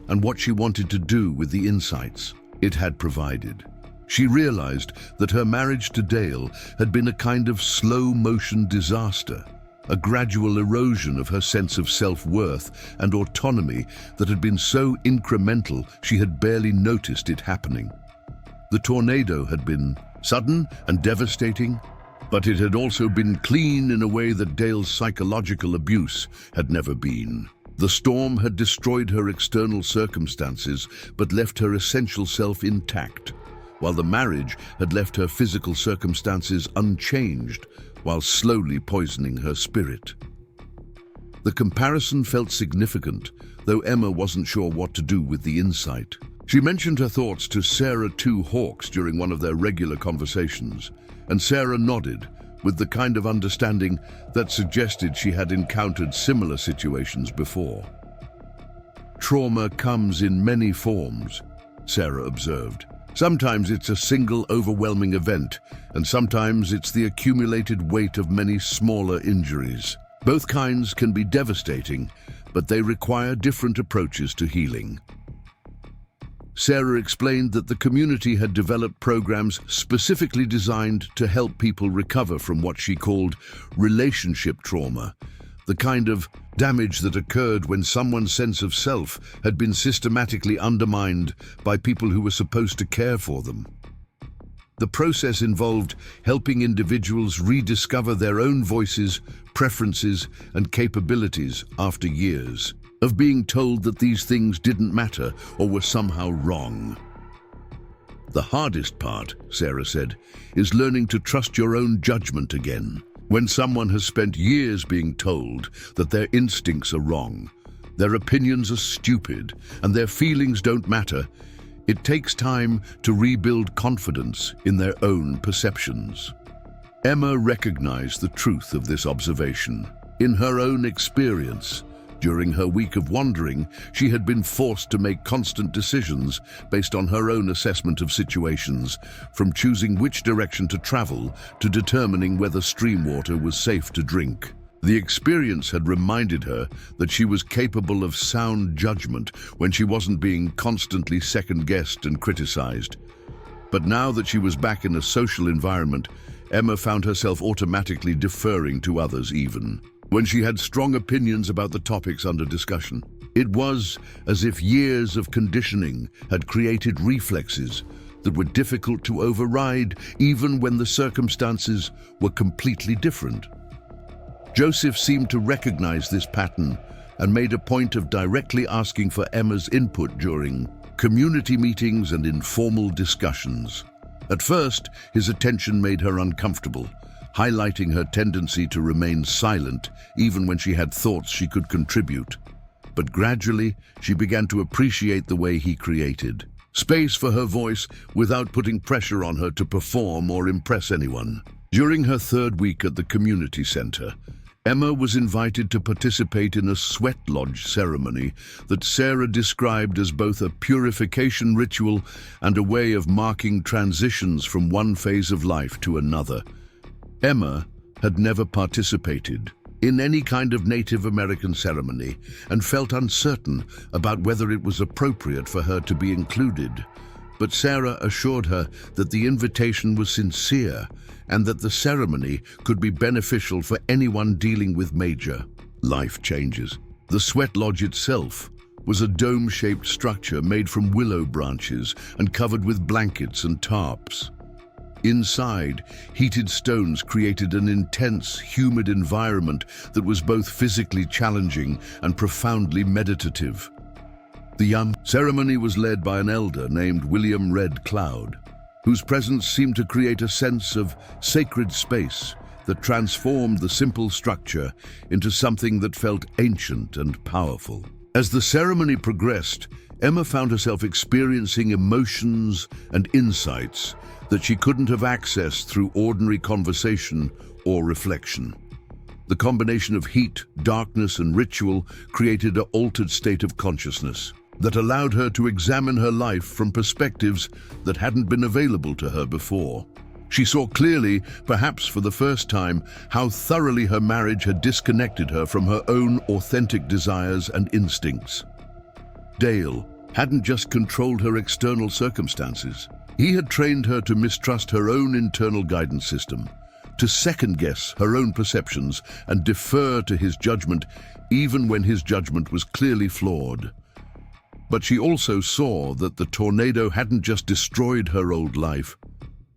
S1: and what she wanted to do with the insights it had provided. She realized that her marriage to Dale had been a kind of slow-motion disaster, a gradual erosion of her sense of self-worth and autonomy that had been so incremental she had barely noticed it happening. The tornado had been sudden and devastating, but it had also been clean in a way that Dale's psychological abuse had never been. The storm had destroyed her external circumstances but left her essential self intact, while the marriage had left her physical circumstances unchanged while slowly poisoning her spirit. The comparison felt significant, though Emma wasn't sure what to do with the insight. She mentioned her thoughts to Sarah Two Hawks during one of their regular conversations, and Sarah nodded, with the kind of understanding that suggested she had encountered similar situations before. "Trauma comes in many forms," Sarah observed. "Sometimes it's a single overwhelming event, and sometimes it's the accumulated weight of many smaller injuries. Both kinds can be devastating, but they require different approaches to healing." Sarah explained that the community had developed programs specifically designed to help people recover from what she called relationship trauma, the kind of damage that occurred when someone's sense of self had been systematically undermined by people who were supposed to care for them. The process involved helping individuals rediscover their own voices, preferences, and capabilities after years of being told that these things didn't matter or were somehow wrong. "The hardest part," Sarah said, "is learning to trust your own judgment again. When someone has spent years being told that their instincts are wrong, their opinions are stupid, and their feelings don't matter, it takes time to rebuild confidence in their own perceptions." Emma recognized the truth of this observation. In her own experience, during her week of wandering, she had been forced to make constant decisions based on her own assessment of situations, from choosing which direction to travel to determining whether stream water was safe to drink. The experience had reminded her that she was capable of sound judgment when she wasn't being constantly second-guessed and criticized. But now that she was back in a social environment, Emma found herself automatically deferring to others even when she had strong opinions about the topics under discussion. It was as if years of conditioning had created reflexes that were difficult to override even when the circumstances were completely different. Joseph seemed to recognize this pattern and made a point of directly asking for Emma's input during community meetings and informal discussions. At first, his attention made her uncomfortable, highlighting her tendency to remain silent even when she had thoughts she could contribute. But gradually, she began to appreciate the way he created space for her voice without putting pressure on her to perform or impress anyone. During her third week at the community center, Emma was invited to participate in a sweat lodge ceremony that Sarah described as both a purification ritual and a way of marking transitions from one phase of life to another. Emma had never participated in any kind of Native American ceremony and felt uncertain about whether it was appropriate for her to be included. But Sarah assured her that the invitation was sincere and that the ceremony could be beneficial for anyone dealing with major life changes. The sweat lodge itself was a dome-shaped structure made from willow branches and covered with blankets and tarps. Inside, heated stones created an intense, humid environment that was both physically challenging and profoundly meditative. The ceremony was led by an elder named William Red Cloud, whose presence seemed to create a sense of sacred space that transformed the simple structure into something that felt ancient and powerful. As the ceremony progressed, Emma found herself experiencing emotions and insights that she couldn't have accessed through ordinary conversation or reflection. The combination of heat, darkness, and ritual created an altered state of consciousness that allowed her to examine her life from perspectives that hadn't been available to her before. She saw clearly, perhaps for the first time, how thoroughly her marriage had disconnected her from her own authentic desires and instincts. Dale hadn't just controlled her external circumstances. He had trained her to mistrust her own internal guidance system, to second-guess her own perceptions and defer to his judgment even when his judgment was clearly flawed. But she also saw that the tornado hadn't just destroyed her old life.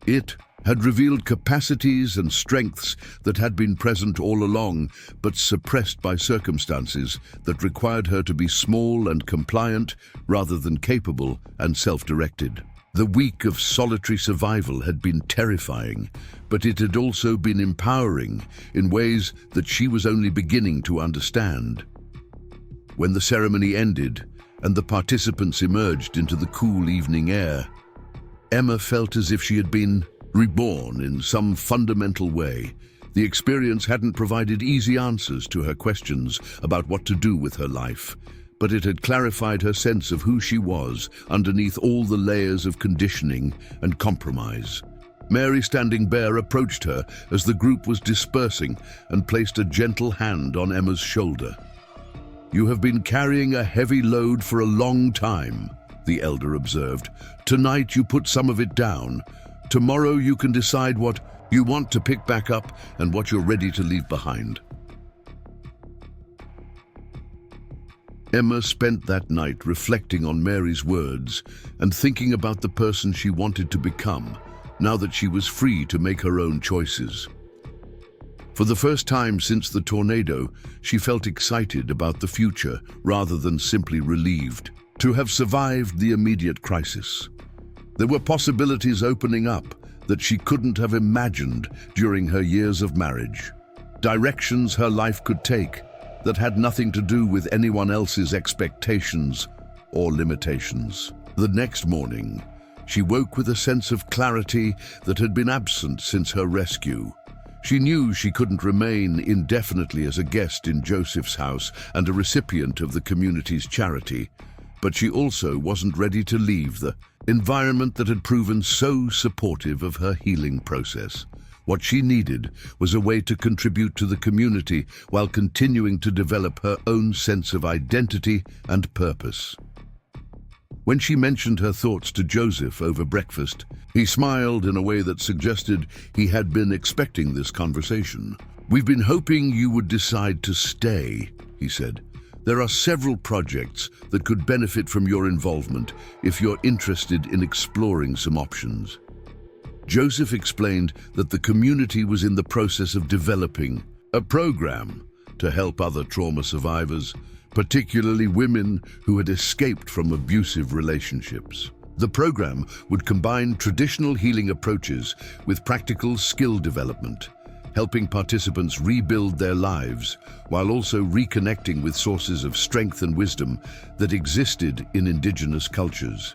S1: It had revealed capacities and strengths that had been present all along, but suppressed by circumstances that required her to be small and compliant rather than capable and self-directed. The week of solitary survival had been terrifying, but it had also been empowering in ways that she was only beginning to understand. When the ceremony ended and the participants emerged into the cool evening air, Emma felt as if she had been reborn in some fundamental way. The experience hadn't provided easy answers to her questions about what to do with her life, but it had clarified her sense of who she was underneath all the layers of conditioning and compromise. Mary Standing Bear approached her as the group was dispersing and placed a gentle hand on Emma's shoulder. "You have been carrying a heavy load for a long time," the elder observed. "Tonight you put some of it down. Tomorrow you can decide what you want to pick back up and what you're ready to leave behind." Emma spent that night reflecting on Mary's words and thinking about the person she wanted to become, now that she was free to make her own choices. For the first time since the tornado, she felt excited about the future rather than simply relieved to have survived the immediate crisis. There were possibilities opening up that she couldn't have imagined during her years of marriage. Directions her life could take that had nothing to do with anyone else's expectations or limitations. The next morning, she woke with a sense of clarity that had been absent since her rescue. She knew she couldn't remain indefinitely as a guest in Joseph's house and a recipient of the community's charity, but she also wasn't ready to leave the environment that had proven so supportive of her healing process. What she needed was a way to contribute to the community while continuing to develop her own sense of identity and purpose. When she mentioned her thoughts to Joseph over breakfast, he smiled in a way that suggested he had been expecting this conversation. "We've been hoping you would decide to stay," he said. "There are several projects that could benefit from your involvement if you're interested in exploring some options." Joseph explained that the community was in the process of developing a program to help other trauma survivors, particularly women who had escaped from abusive relationships. The program would combine traditional healing approaches with practical skill development, helping participants rebuild their lives while also reconnecting with sources of strength and wisdom that existed in indigenous cultures.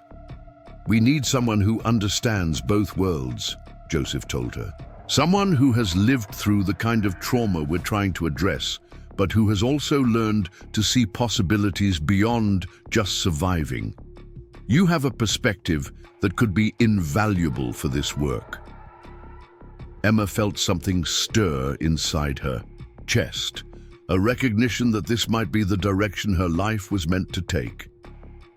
S1: "We need someone who understands both worlds," Joseph told her. "Someone who has lived through the kind of trauma we're trying to address, but who has also learned to see possibilities beyond just surviving. You have a perspective that could be invaluable for this work." Emma felt something stir inside her chest, a recognition that this might be the direction her life was meant to take.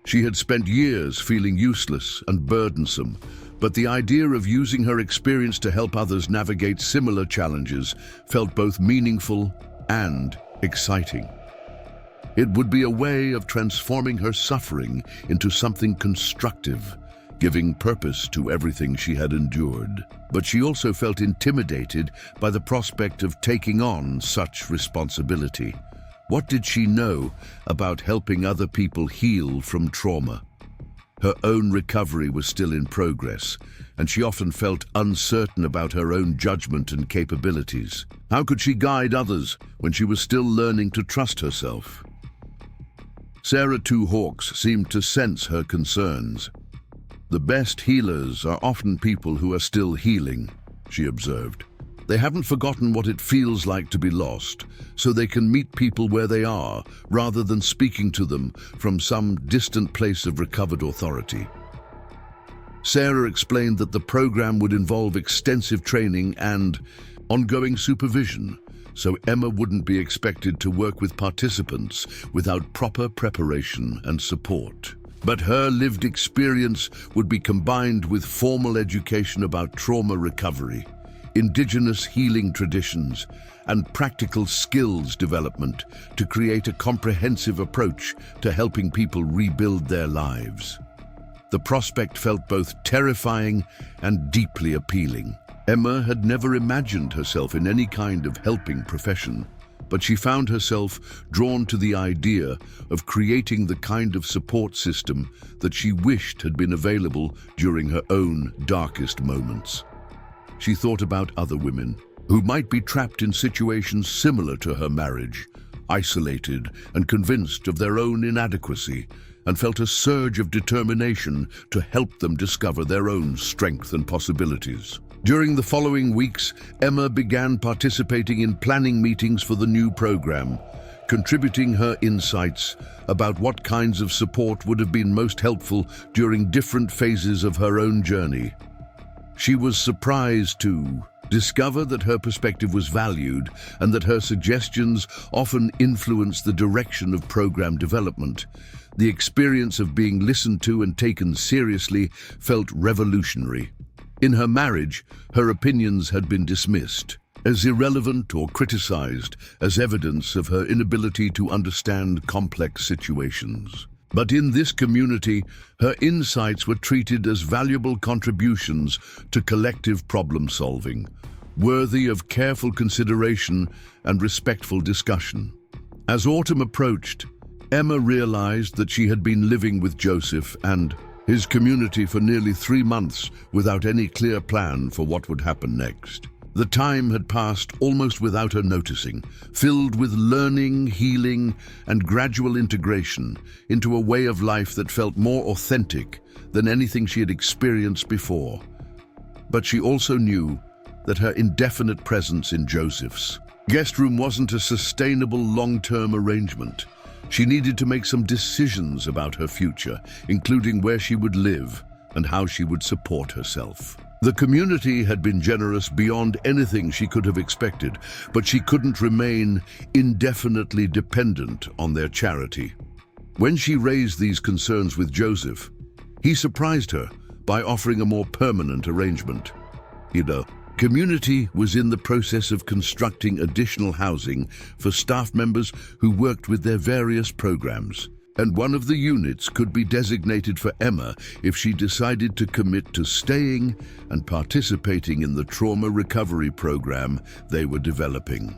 S1: She had spent years feeling useless and burdensome, but the idea of using her experience to help others navigate similar challenges felt both meaningful and exciting. It would be a way of transforming her suffering into something constructive, giving purpose to everything she had endured. But she also felt intimidated by the prospect of taking on such responsibility. What did she know about helping other people heal from trauma? Her own recovery was still in progress, and she often felt uncertain about her own judgment and capabilities. How could she guide others when she was still learning to trust herself? Sarah Two Hawks seemed to sense her concerns. "The best healers are often people who are still healing," she observed. "They haven't forgotten what it feels like to be lost, so they can meet people where they are, rather than speaking to them from some distant place of recovered authority." Sarah explained that the program would involve extensive training and ongoing supervision, so Emma wouldn't be expected to work with participants without proper preparation and support. But her lived experience would be combined with formal education about trauma recovery, indigenous healing traditions, and practical skills development to create a comprehensive approach to helping people rebuild their lives. The prospect felt both terrifying and deeply appealing. Emma had never imagined herself in any kind of helping profession, but she found herself drawn to the idea of creating the kind of support system that she wished had been available during her own darkest moments. She thought about other women who might be trapped in situations similar to her marriage, isolated and convinced of their own inadequacy, and felt a surge of determination to help them discover their own strength and possibilities. During the following weeks, Emma began participating in planning meetings for the new program, contributing her insights about what kinds of support would have been most helpful during different phases of her own journey. She was surprised to discover that her perspective was valued and that her suggestions often influenced the direction of program development. The experience of being listened to and taken seriously felt revolutionary. In her marriage, her opinions had been dismissed as irrelevant or criticized as evidence of her inability to understand complex situations. But in this community, her insights were treated as valuable contributions to collective problem-solving, worthy of careful consideration and respectful discussion. As autumn approached, Emma realized that she had been living with Joseph and his community for nearly 3 months without any clear plan for what would happen next. The time had passed almost without her noticing, filled with learning, healing, and gradual integration into a way of life that felt more authentic than anything she had experienced before. But she also knew that her indefinite presence in Joseph's guest room wasn't a sustainable long-term arrangement. She needed to make some decisions about her future, including where she would live and how she would support herself. The community had been generous beyond anything she could have expected, but she couldn't remain indefinitely dependent on their charity. When she raised these concerns with Joseph, he surprised her by offering a more permanent arrangement. The community was in the process of constructing additional housing for staff members who worked with their various programs, and one of the units could be designated for Emma if she decided to commit to staying and participating in the trauma recovery program they were developing.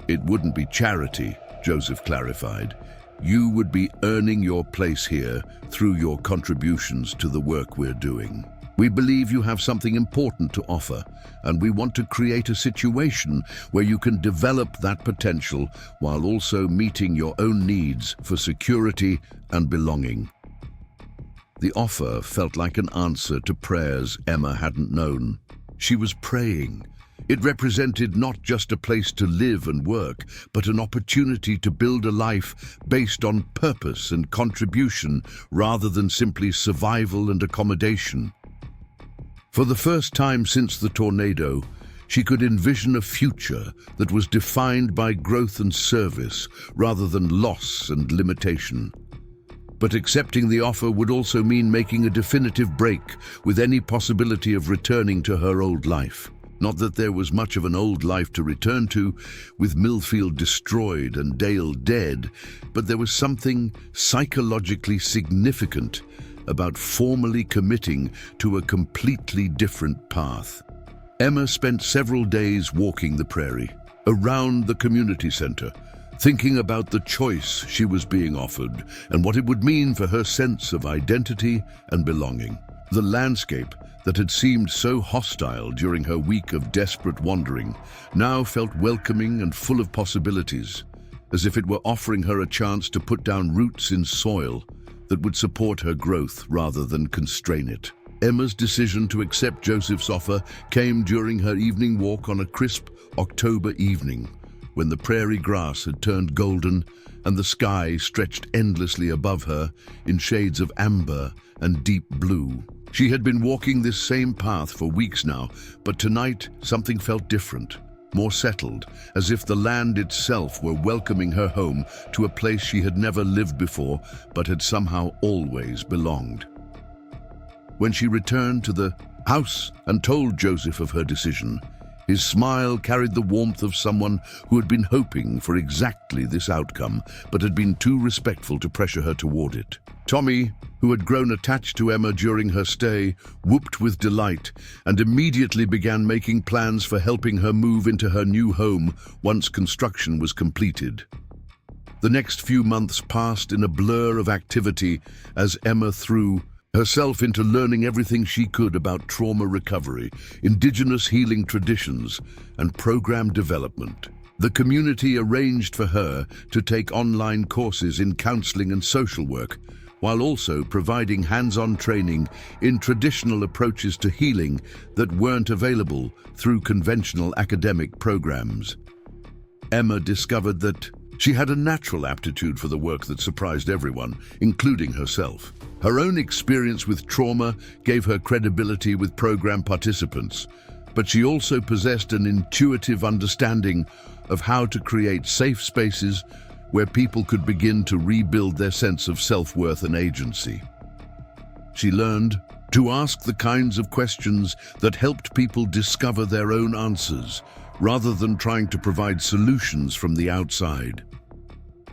S1: "It wouldn't be charity," Joseph clarified. "You would be earning your place here through your contributions to the work we're doing." We believe you have something important to offer, and we want to create a situation where you can develop that potential while also meeting your own needs for security and belonging. The offer felt like an answer to prayers Emma hadn't known. She was praying. It represented not just a place to live and work, but an opportunity to build a life based on purpose and contribution rather than simply survival and accommodation. For the first time since the tornado, she could envision a future that was defined by growth and service rather than loss and limitation. But accepting the offer would also mean making a definitive break with any possibility of returning to her old life. Not that there was much of an old life to return to, with Millfield destroyed and Dale dead, but there was something psychologically significant about formally committing to a completely different path. Emma spent several days walking the prairie, around the community center, thinking about the choice she was being offered and what it would mean for her sense of identity and belonging. The landscape that had seemed so hostile during her week of desperate wandering now felt welcoming and full of possibilities, as if it were offering her a chance to put down roots in soil that would support her growth rather than constrain it. Emma's decision to accept Joseph's offer came during her evening walk on a crisp October evening, when the prairie grass had turned golden and the sky stretched endlessly above her in shades of amber and deep blue. She had been walking this same path for weeks now, but tonight something felt different, more settled, as if the land itself were welcoming her home to a place she had never lived before, but had somehow always belonged. When she returned to the house and told Joseph of her decision, his smile carried the warmth of someone who had been hoping for exactly this outcome, but had been too respectful to pressure her toward it. Tommy, who had grown attached to Emma during her stay, whooped with delight and immediately began making plans for helping her move into her new home once construction was completed. The next few months passed in a blur of activity as Emma threw herself into learning everything she could about trauma recovery, indigenous healing traditions, and program development. The community arranged for her to take online courses in counseling and social work, while also providing hands-on training in traditional approaches to healing that weren't available through conventional academic programs. Emma discovered that she had a natural aptitude for the work that surprised everyone, including herself. Her own experience with trauma gave her credibility with program participants, but she also possessed an intuitive understanding of how to create safe spaces where people could begin to rebuild their sense of self-worth and agency. She learned to ask the kinds of questions that helped people discover their own answers, rather than trying to provide solutions from the outside.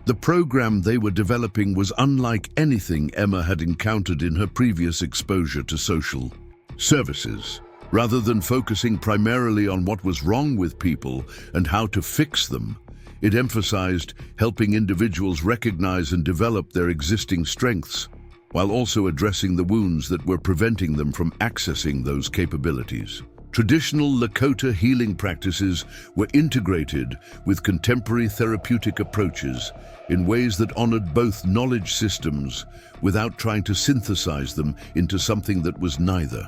S1: The program they were developing was unlike anything Emma had encountered in her previous exposure to social services. Rather than focusing primarily on what was wrong with people and how to fix them, it emphasized helping individuals recognize and develop their existing strengths, while also addressing the wounds that were preventing them from accessing those capabilities. Traditional Lakota healing practices were integrated with contemporary therapeutic approaches in ways that honored both knowledge systems without trying to synthesize them into something that was neither.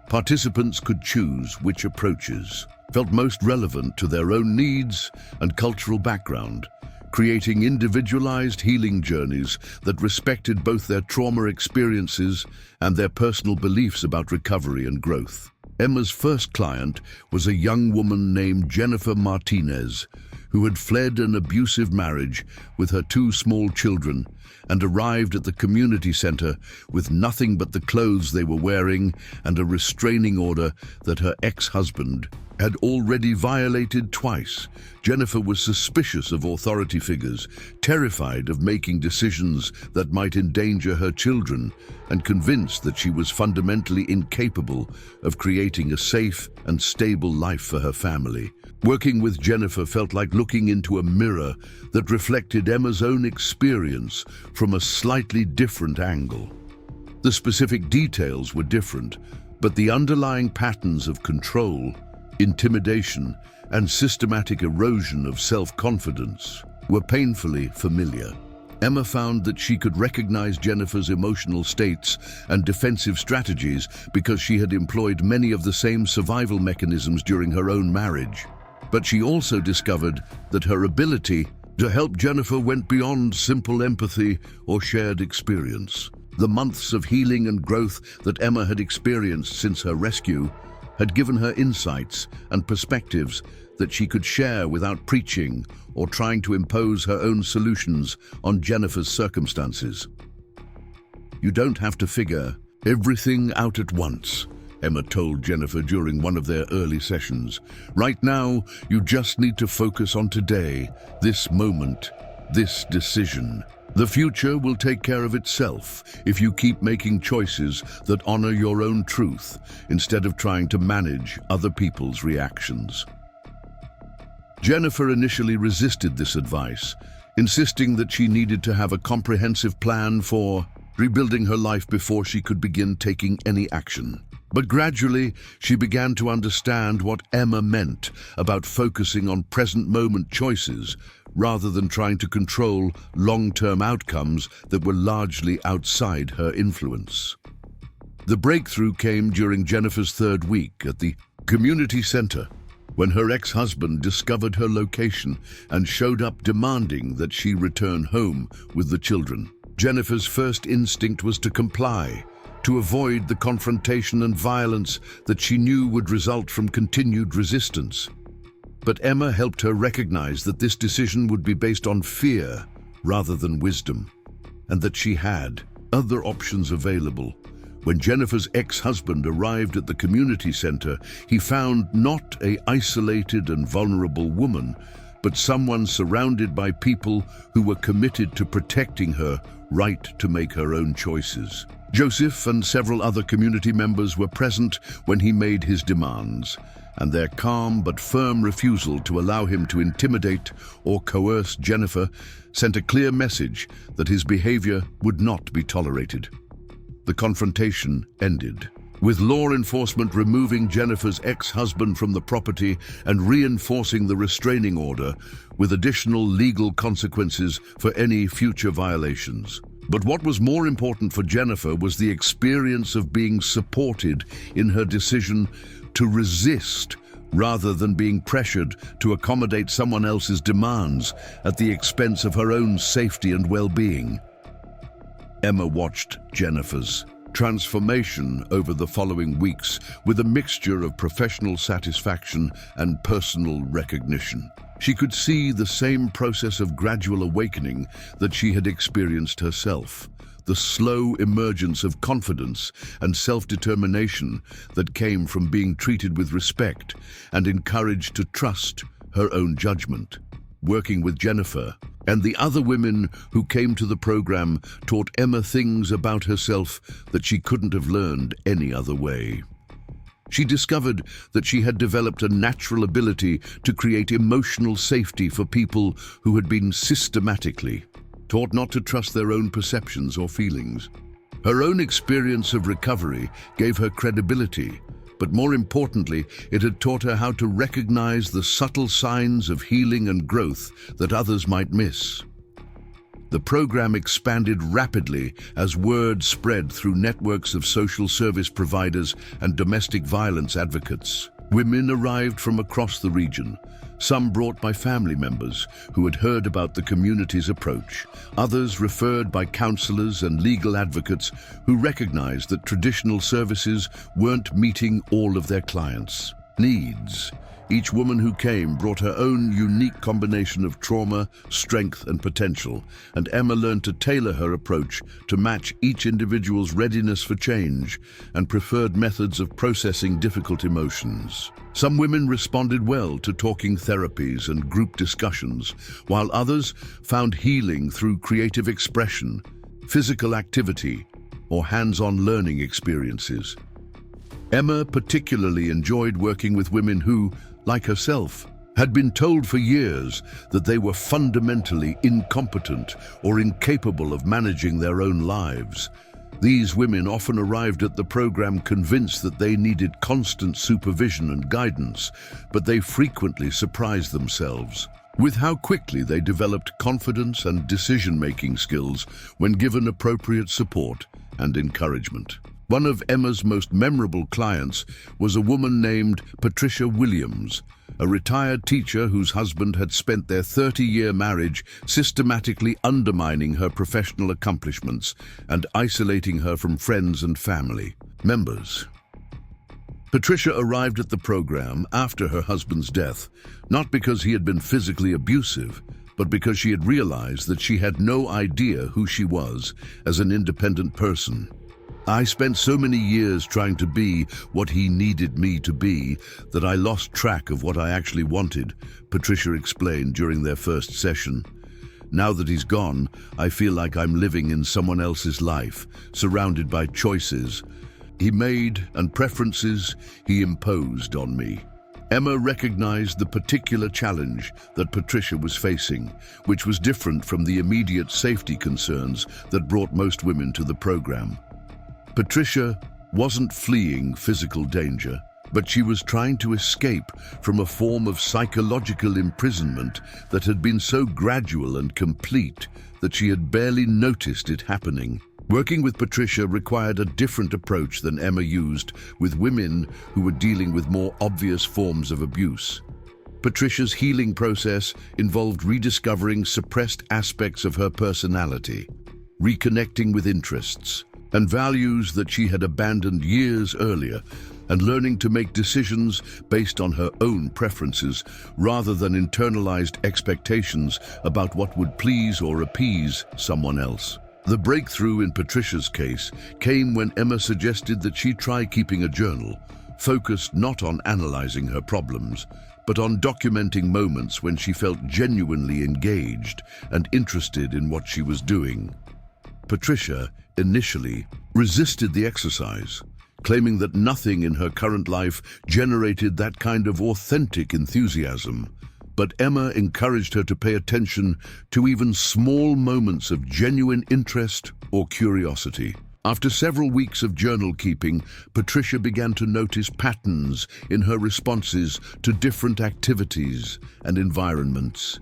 S1: Participants could choose which approaches felt most relevant to their own needs and cultural background, creating individualized healing journeys that respected both their trauma experiences and their personal beliefs about recovery and growth. Emma's first client was a young woman named Jennifer Martinez, who had fled an abusive marriage with her 2 small children and arrived at the community center with nothing but the clothes they were wearing and a restraining order that her ex-husband had already violated twice. Jennifer was suspicious of authority figures, terrified of making decisions that might endanger her children, and convinced that she was fundamentally incapable of creating a safe and stable life for her family. Working with Jennifer felt like looking into a mirror that reflected Emma's own experience from a slightly different angle. The specific details were different, but the underlying patterns of control, intimidation, and systematic erosion of self-confidence were painfully familiar. Emma found that she could recognize Jennifer's emotional states and defensive strategies because she had employed many of the same survival mechanisms during her own marriage. But she also discovered that her ability to help Jennifer went beyond simple empathy or shared experience. The months of healing and growth that Emma had experienced since her rescue had given her insights and perspectives that she could share without preaching or trying to impose her own solutions on Jennifer's circumstances. "You don't have to figure everything out at once," Emma told Jennifer during one of their early sessions. "Right now, you just need to focus on today, this moment, this decision. The future will take care of itself if you keep making choices that honor your own truth instead of trying to manage other people's reactions." Jennifer initially resisted this advice, insisting that she needed to have a comprehensive plan for rebuilding her life before she could begin taking any action. But gradually, she began to understand what Emma meant about focusing on present-moment choices rather than trying to control long-term outcomes that were largely outside her influence. The breakthrough came during Jennifer's third week at the community center, when her ex-husband discovered her location and showed up demanding that she return home with the children. Jennifer's first instinct was to comply, to avoid the confrontation and violence that she knew would result from continued resistance. But Emma helped her recognize that this decision would be based on fear rather than wisdom, and that she had other options available. When Jennifer's ex-husband arrived at the community center, he found not an isolated and vulnerable woman, but someone surrounded by people who were committed to protecting her right to make her own choices. Joseph and several other community members were present when he made his demands, and their calm but firm refusal to allow him to intimidate or coerce Jennifer sent a clear message that his behavior would not be tolerated. The confrontation ended, with law enforcement removing Jennifer's ex-husband from the property and reinforcing the restraining order, with additional legal consequences for any future violations. But what was more important for Jennifer was the experience of being supported in her decision to resist rather than being pressured to accommodate someone else's demands at the expense of her own safety and well-being. Emma watched Jennifer's transformation over the following weeks with a mixture of professional satisfaction and personal recognition. She could see the same process of gradual awakening that she had experienced herself, the slow emergence of confidence and self-determination that came from being treated with respect and encouraged to trust her own judgment. Working with Jennifer and the other women who came to the program taught Emma things about herself that she couldn't have learned any other way. She discovered that she had developed a natural ability to create emotional safety for people who had been systematically taught not to trust their own perceptions or feelings. Her own experience of recovery gave her credibility, but more importantly, it had taught her how to recognize the subtle signs of healing and growth that others might miss. The program expanded rapidly as word spread through networks of social service providers and domestic violence advocates. Women arrived from across the region, some brought by family members who had heard about the community's approach, others referred by counselors and legal advocates who recognized that traditional services weren't meeting all of their clients' needs. Each woman who came brought her own unique combination of trauma, strength, and potential, and Emma learned to tailor her approach to match each individual's readiness for change and preferred methods of processing difficult emotions. Some women responded well to talking therapies and group discussions, while others found healing through creative expression, physical activity, or hands-on learning experiences. Emma particularly enjoyed working with women who, like herself, had been told for years that they were fundamentally incompetent or incapable of managing their own lives. These women often arrived at the program convinced that they needed constant supervision and guidance, but they frequently surprised themselves with how quickly they developed confidence and decision-making skills when given appropriate support and encouragement. One of Emma's most memorable clients was a woman named Patricia Williams, a retired teacher whose husband had spent their 30-year marriage systematically undermining her professional accomplishments and isolating her from friends and family members. Patricia arrived at the program after her husband's death, not because he had been physically abusive, but because she had realized that she had no idea who she was as an independent person. "I spent so many years trying to be what he needed me to be that I lost track of what I actually wanted," Patricia explained during their first session. "Now that he's gone, I feel like I'm living in someone else's life, surrounded by choices he made and preferences he imposed on me." Emma recognized the particular challenge that Patricia was facing, which was different from the immediate safety concerns that brought most women to the program. Patricia wasn't fleeing physical danger, but she was trying to escape from a form of psychological imprisonment that had been so gradual and complete that she had barely noticed it happening. Working with Patricia required a different approach than Emma used with women who were dealing with more obvious forms of abuse. Patricia's healing process involved rediscovering suppressed aspects of her personality, reconnecting with interests and values that she had abandoned years earlier, and learning to make decisions based on her own preferences rather than internalized expectations about what would please or appease someone else. The breakthrough in Patricia's case came when Emma suggested that she try keeping a journal, focused not on analyzing her problems, but on documenting moments when she felt genuinely engaged and interested in what she was doing. Patricia initially resisted the exercise, claiming that nothing in her current life generated that kind of authentic enthusiasm. But Emma encouraged her to pay attention to even small moments of genuine interest or curiosity. After several weeks of journal keeping, Patricia began to notice patterns in her responses to different activities and environments.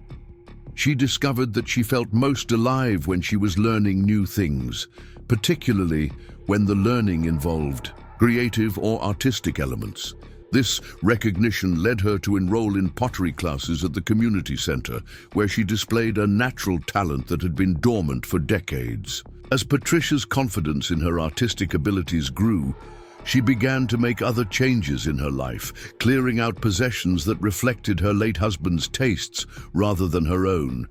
S1: She discovered that she felt most alive when she was learning new things, particularly when the learning involved creative or artistic elements. This recognition led her to enroll in pottery classes at the community center, where she displayed a natural talent that had been dormant for decades. As Patricia's confidence in her artistic abilities grew, she began to make other changes in her life, clearing out possessions that reflected her late husband's tastes rather than her own,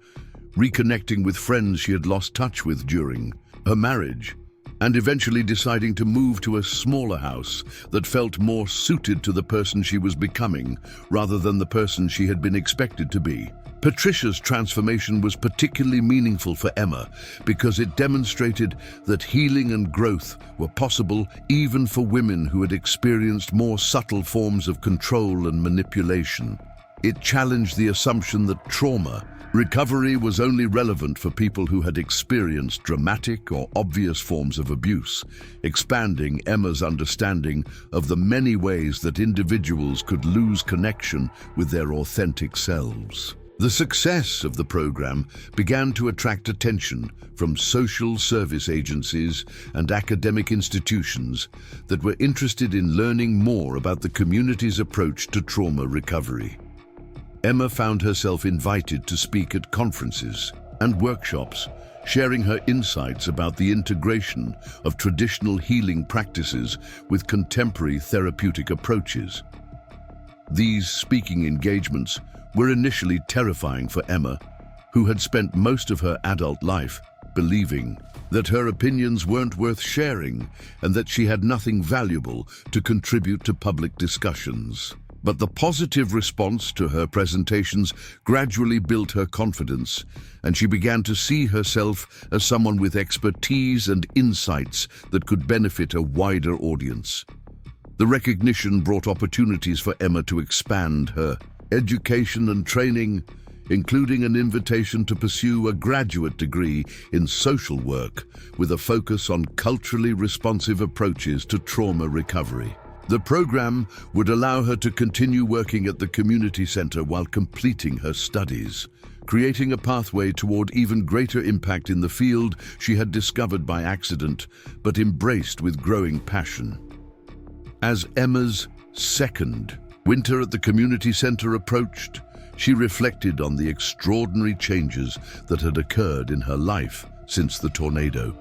S1: reconnecting with friends she had lost touch with during her marriage, and eventually deciding to move to a smaller house that felt more suited to the person she was becoming rather than the person she had been expected to be. Patricia's transformation was particularly meaningful for Emma because it demonstrated that healing and growth were possible even for women who had experienced more subtle forms of control and manipulation. It challenged the assumption that trauma recovery was only relevant for people who had experienced dramatic or obvious forms of abuse, expanding Emma's understanding of the many ways that individuals could lose connection with their authentic selves. The success of the program began to attract attention from social service agencies and academic institutions that were interested in learning more about the community's approach to trauma recovery. Emma found herself invited to speak at conferences and workshops, sharing her insights about the integration of traditional healing practices with contemporary therapeutic approaches. These speaking engagements were initially terrifying for Emma, who had spent most of her adult life believing that her opinions weren't worth sharing and that she had nothing valuable to contribute to public discussions. But the positive response to her presentations gradually built her confidence, and she began to see herself as someone with expertise and insights that could benefit a wider audience. The recognition brought opportunities for Emma to expand her education and training, including an invitation to pursue a graduate degree in social work with a focus on culturally responsive approaches to trauma recovery. The program would allow her to continue working at the community center while completing her studies, creating a pathway toward even greater impact in the field she had discovered by accident, but embraced with growing passion. As Emma's second winter at the community center approached, she reflected on the extraordinary changes that had occurred in her life since the tornado.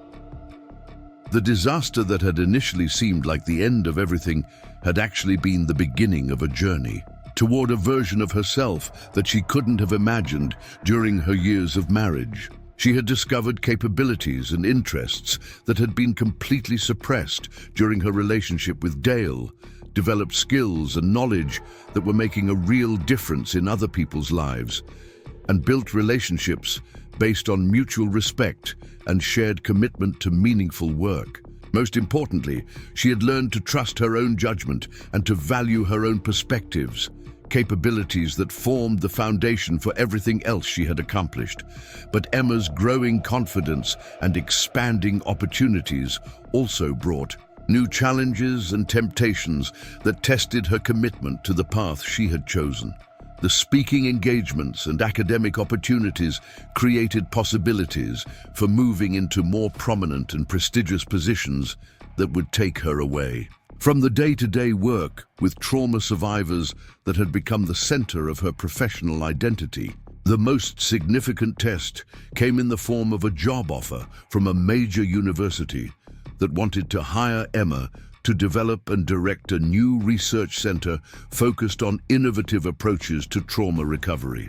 S1: The disaster that had initially seemed like the end of everything had actually been the beginning of a journey toward a version of herself that she couldn't have imagined during her years of marriage. She had discovered capabilities and interests that had been completely suppressed during her relationship with Dale, developed skills and knowledge that were making a real difference in other people's lives, and built relationships based on mutual respect and shared commitment to meaningful work. Most importantly, she had learned to trust her own judgment and to value her own perspectives, capabilities that formed the foundation for everything else she had accomplished. But Emma's growing confidence and expanding opportunities also brought new challenges and temptations that tested her commitment to the path she had chosen. The speaking engagements and academic opportunities created possibilities for moving into more prominent and prestigious positions that would take her away from the day-to-day work with trauma survivors that had become the center of her professional identity. The most significant test came in the form of a job offer from a major university that wanted to hire Emma to develop and direct a new research center focused on innovative approaches to trauma recovery.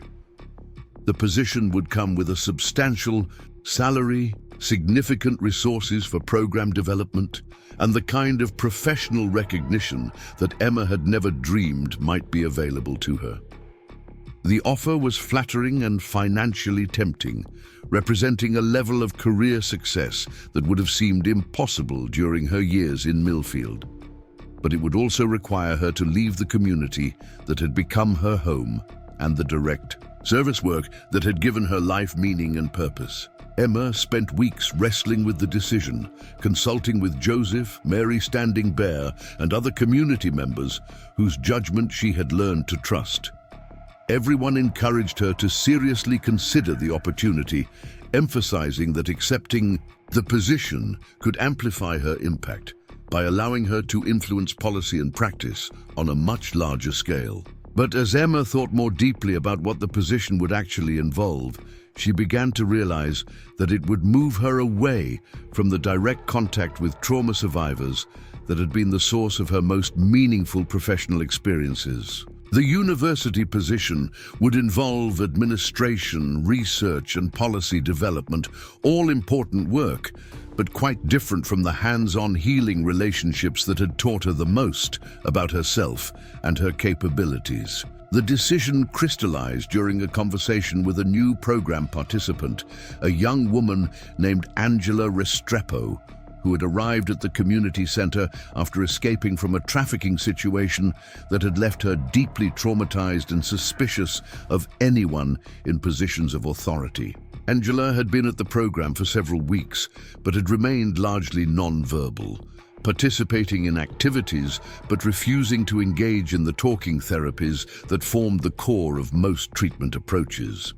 S1: The position would come with a substantial salary, significant resources for program development, and the kind of professional recognition that Emma had never dreamed might be available to her. The offer was flattering and financially tempting, representing a level of career success that would have seemed impossible during her years in Millfield. But it would also require her to leave the community that had become her home and the direct service work that had given her life meaning and purpose. Emma spent weeks wrestling with the decision, consulting with Joseph, Mary Standing Bear, and other community members whose judgment she had learned to trust. Everyone encouraged her to seriously consider the opportunity, emphasizing that accepting the position could amplify her impact by allowing her to influence policy and practice on a much larger scale. But as Emma thought more deeply about what the position would actually involve, she began to realize that it would move her away from the direct contact with trauma survivors that had been the source of her most meaningful professional experiences. The university position would involve administration, research, and policy development, all important work, but quite different from the hands-on healing relationships that had taught her the most about herself and her capabilities. The decision crystallized during a conversation with a new program participant, a young woman named Angela Restrepo, who had arrived at the community center after escaping from a trafficking situation that had left her deeply traumatized and suspicious of anyone in positions of authority. Angela had been at the program for several weeks, but had remained largely non-verbal, participating in activities but refusing to engage in the talking therapies that formed the core of most treatment approaches.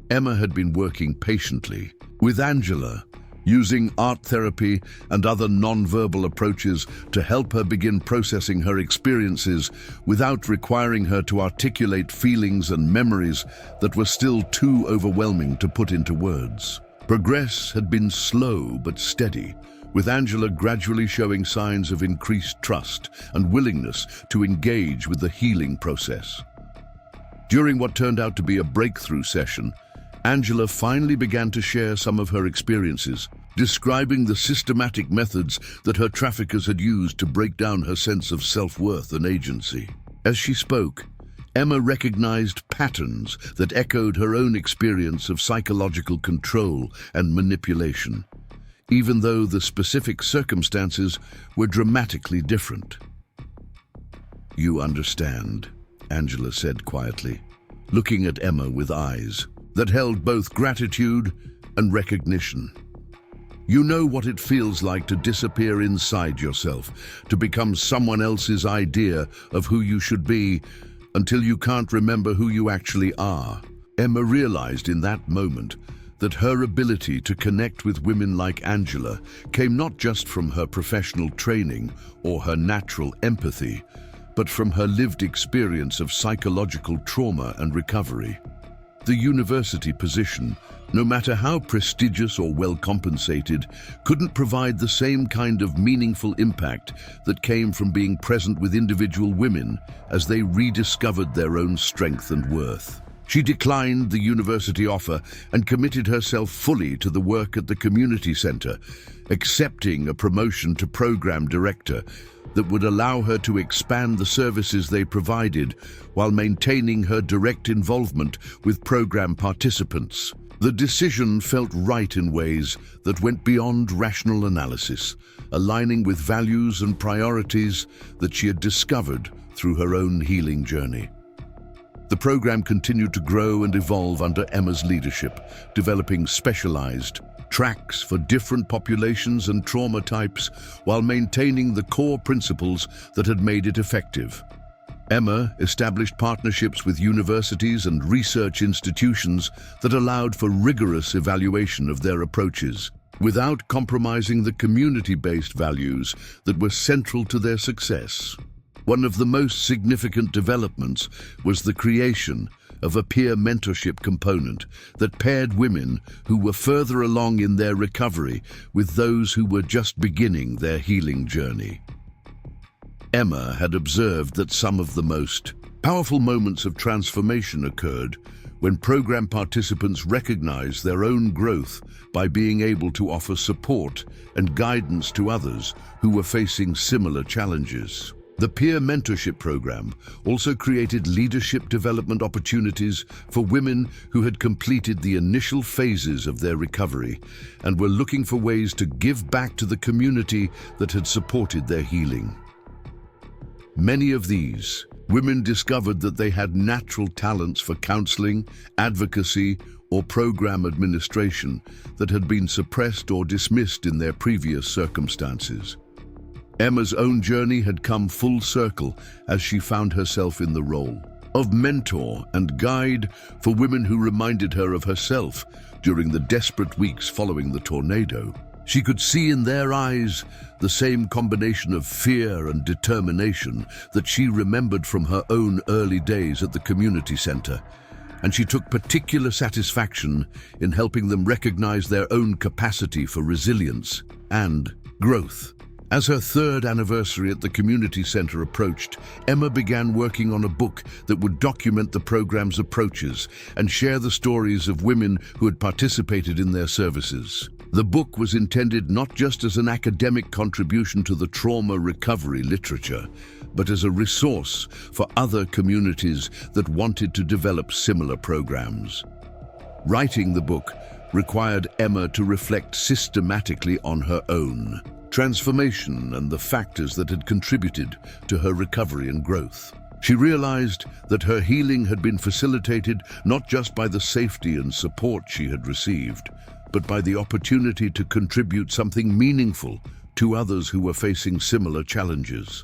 S1: Emma had been working patiently with Angela, using art therapy and other non-verbal approaches to help her begin processing her experiences without requiring her to articulate feelings and memories that were still too overwhelming to put into words. Progress had been slow but steady, with Angela gradually showing signs of increased trust and willingness to engage with the healing process. During what turned out to be a breakthrough session, Angela finally began to share some of her experiences, describing the systematic methods that her traffickers had used to break down her sense of self-worth and agency. As she spoke, Emma recognized patterns that echoed her own experience of psychological control and manipulation, even though the specific circumstances were dramatically different. "You understand," Angela said quietly. looking at Emma with eyes that held both gratitude and recognition. You know what it feels like to disappear inside yourself, to become someone else's idea of who you should be until you can't remember who you actually are. Emma realized in that moment that her ability to connect with women like Angela came not just from her professional training or her natural empathy, but from her lived experience of psychological trauma and recovery. The university position, no matter how prestigious or well compensated, couldn't provide the same kind of meaningful impact that came from being present with individual women as they rediscovered their own strength and worth. She declined the university offer and committed herself fully to the work at the community center, accepting a promotion to program director that would allow her to expand the services they provided while maintaining her direct involvement with program participants. The decision felt right in ways that went beyond rational analysis, aligning with values and priorities that she had discovered through her own healing journey. The program continued to grow and evolve under Emma's leadership, developing specialized tracks for different populations and trauma types while maintaining the core principles that had made it effective. Emma established partnerships with universities and research institutions that allowed for rigorous evaluation of their approaches, without compromising the community-based values that were central to their success. One of the most significant developments was the creation of a peer mentorship component that paired women who were further along in their recovery with those who were just beginning their healing journey. Emma had observed that some of the most powerful moments of transformation occurred when program participants recognized their own growth by being able to offer support and guidance to others who were facing similar challenges. The peer mentorship program also created leadership development opportunities for women who had completed the initial phases of their recovery and were looking for ways to give back to the community that had supported their healing. Many of these women discovered that they had natural talents for counseling, advocacy, or program administration that had been suppressed or dismissed in their previous circumstances. Emma's own journey had come full circle as she found herself in the role of mentor and guide for women who reminded her of herself during the desperate weeks following the tornado. She could see in their eyes the same combination of fear and determination that she remembered from her own early days at the community center, and she took particular satisfaction in helping them recognize their own capacity for resilience and growth. As her third anniversary at the community center approached, Emma began working on a book that would document the program's approaches and share the stories of women who had participated in their services. The book was intended not just as an academic contribution to the trauma recovery literature, but as a resource for other communities that wanted to develop similar programs. Writing the book required Emma to reflect systematically on her own transformation and the factors that had contributed to her recovery and growth. She realized that her healing had been facilitated not just by the safety and support she had received, but by the opportunity to contribute something meaningful to others who were facing similar challenges.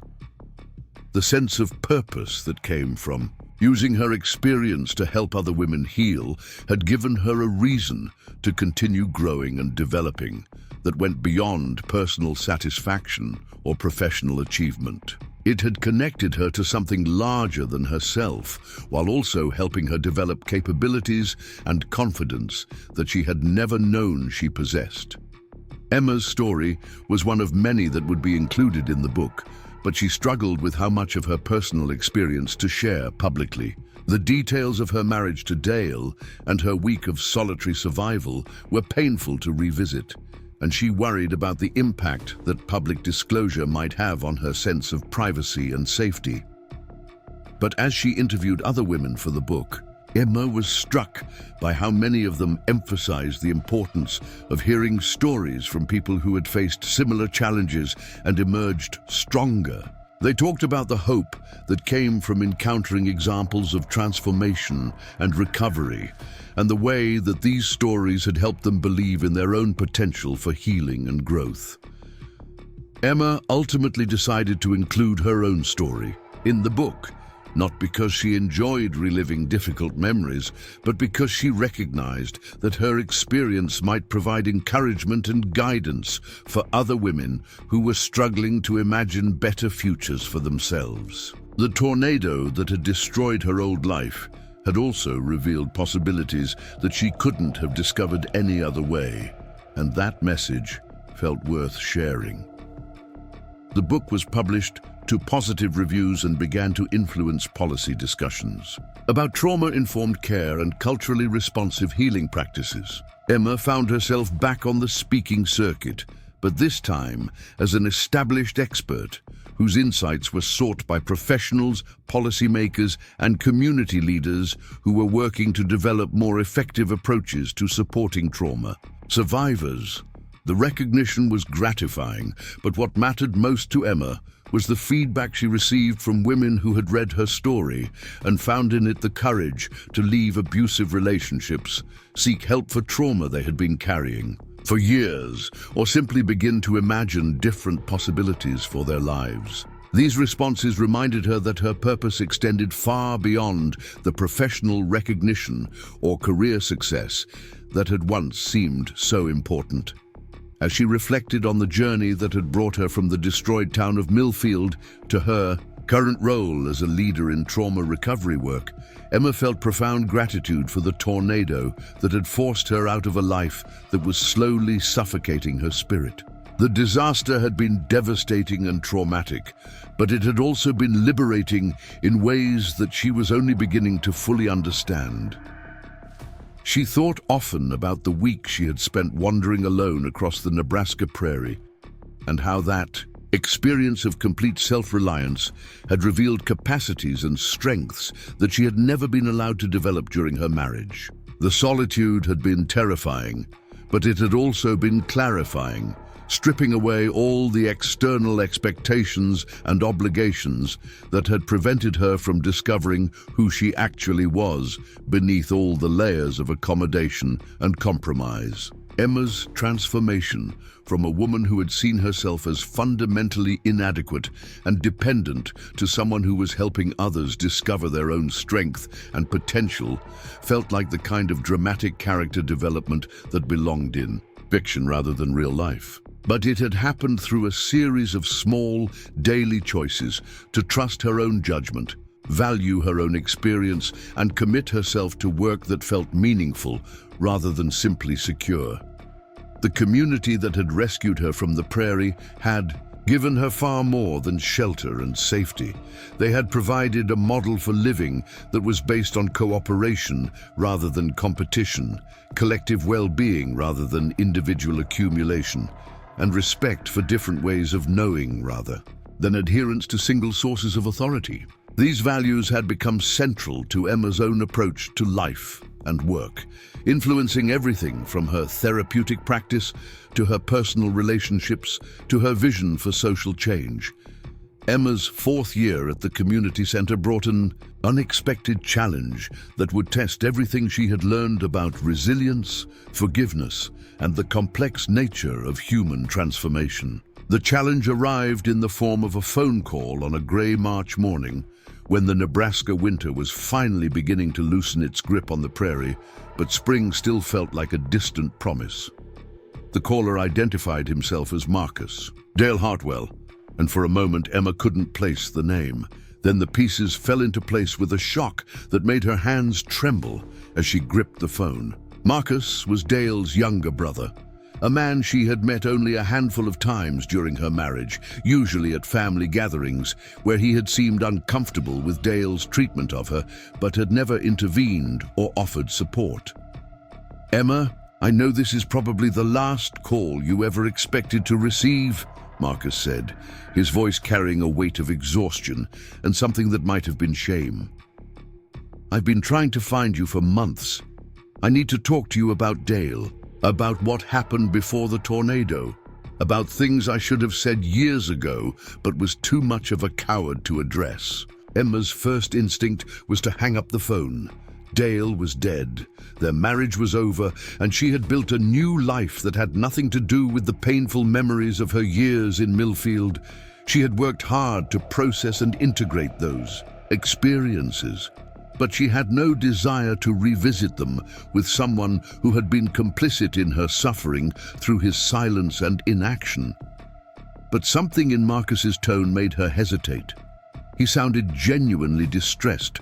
S1: The sense of purpose that came from using her experience to help other women heal had given her a reason to continue growing and developing that went beyond personal satisfaction or professional achievement. It had connected her to something larger than herself, while also helping her develop capabilities and confidence that she had never known she possessed. Emma's story was one of many that would be included in the book, but she struggled with how much of her personal experience to share publicly. The details of her marriage to Dale and her week of solitary survival were painful to revisit, and she worried about the impact that public disclosure might have on her sense of privacy and safety. But as she interviewed other women for the book, Emma was struck by how many of them emphasized the importance of hearing stories from people who had faced similar challenges and emerged stronger. They talked about the hope that came from encountering examples of transformation and recovery, and the way that these stories had helped them believe in their own potential for healing and growth. Emma ultimately decided to include her own story in the book, not because she enjoyed reliving difficult memories, but because she recognized that her experience might provide encouragement and guidance for other women who were struggling to imagine better futures for themselves. The tornado that had destroyed her old life had also revealed possibilities that she couldn't have discovered any other way, and that message felt worth sharing. The book was published to positive reviews and began to influence policy discussions about trauma-informed care and culturally responsive healing practices. Emma found herself back on the speaking circuit, but this time as an established expert whose insights were sought by professionals, policymakers, and community leaders who were working to develop more effective approaches to supporting trauma survivors. The recognition was gratifying, but what mattered most to Emma was the feedback she received from women who had read her story and found in it the courage to leave abusive relationships, seek help for trauma they had been carrying for years, or simply begin to imagine different possibilities for their lives. These responses reminded her that her purpose extended far beyond the professional recognition or career success that had once seemed so important. As she reflected on the journey that had brought her from the destroyed town of Millfield to her current role as a leader in trauma recovery work, Emma felt profound gratitude for the tornado that had forced her out of a life that was slowly suffocating her spirit. The disaster had been devastating and traumatic, but it had also been liberating in ways that she was only beginning to fully understand. She thought often about the week she had spent wandering alone across the Nebraska prairie, and how that experience of complete self-reliance had revealed capacities and strengths that she had never been allowed to develop during her marriage. The solitude had been terrifying, but it had also been clarifying, stripping away all the external expectations and obligations that had prevented her from discovering who she actually was beneath all the layers of accommodation and compromise. Emma's transformation from a woman who had seen herself as fundamentally inadequate and dependent to someone who was helping others discover their own strength and potential felt like the kind of dramatic character development that belonged in fiction rather than real life. But it had happened through a series of small, daily choices to trust her own judgment, value her own experience, and commit herself to work that felt meaningful rather than simply secure. The community that had rescued her from the prairie had given her far more than shelter and safety. They had provided a model for living that was based on cooperation rather than competition, collective well-being rather than individual accumulation, and respect for different ways of knowing rather than adherence to single sources of authority. These values had become central to Emma's own approach to life and work, influencing everything from her therapeutic practice to her personal relationships to her vision for social change. Emma's fourth year at the community center brought an unexpected challenge that would test everything she had learned about resilience, forgiveness, and the complex nature of human transformation. The challenge arrived in the form of a phone call on a gray March morning when the Nebraska winter was finally beginning to loosen its grip on the prairie, but spring still felt like a distant promise. The caller identified himself as Marcus Dale Hartwell, and for a moment Emma couldn't place the name. Then the pieces fell into place with a shock that made her hands tremble as she gripped the phone. Marcus was Dale's younger brother, a man she had met only a handful of times during her marriage, usually at family gatherings, where he had seemed uncomfortable with Dale's treatment of her, but had never intervened or offered support. "Emma, I know this is probably the last call you ever expected to receive," Marcus said, his voice carrying a weight of exhaustion and something that might have been shame. "I've been trying to find you for months. I need to talk to you about Dale, about what happened before the tornado." about things I should have said years ago, but was too much of a coward to address. Emma's first instinct was to hang up the phone. Dale was dead, their marriage was over, and she had built a new life that had nothing to do with the painful memories of her years in Millfield. She had worked hard to process and integrate those experiences, but she had no desire to revisit them with someone who had been complicit in her suffering through his silence and inaction. But something in Marcus's tone made her hesitate. He sounded genuinely distressed,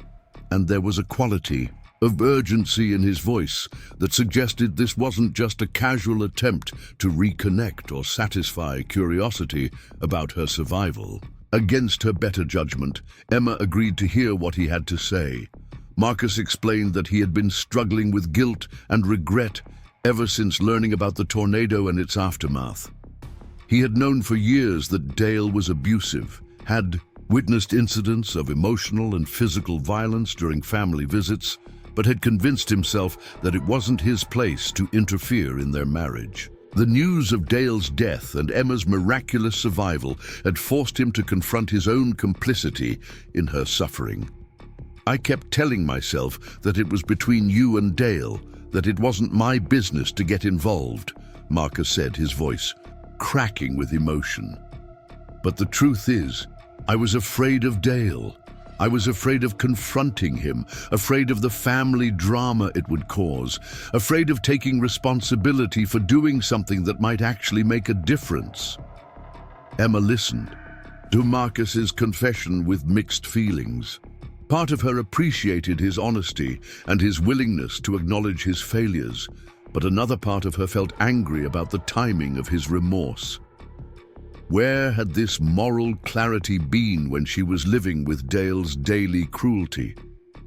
S1: and there was a quality of urgency in his voice that suggested this wasn't just a casual attempt to reconnect or satisfy curiosity about her survival. Against her better judgment, Emma agreed to hear what he had to say. Marcus explained that he had been struggling with guilt and regret ever since learning about the tornado and its aftermath. He had known for years that Dale was abusive, had witnessed incidents of emotional and physical violence during family visits, but had convinced himself that it wasn't his place to interfere in their marriage. The news of Dale's death and Emma's miraculous survival had forced him to confront his own complicity in her suffering. "I kept telling myself that it was between you and Dale, that it wasn't my business to get involved," Marcus said, his voice cracking with emotion. "But the truth is, I was afraid of Dale. I was afraid of confronting him, afraid of the family drama it would cause, afraid of taking responsibility for doing something that might actually make a difference." Emma listened to Marcus's confession with mixed feelings. Part of her appreciated his honesty and his willingness to acknowledge his failures, but another part of her felt angry about the timing of his remorse. Where had this moral clarity been when she was living with Dale's daily cruelty?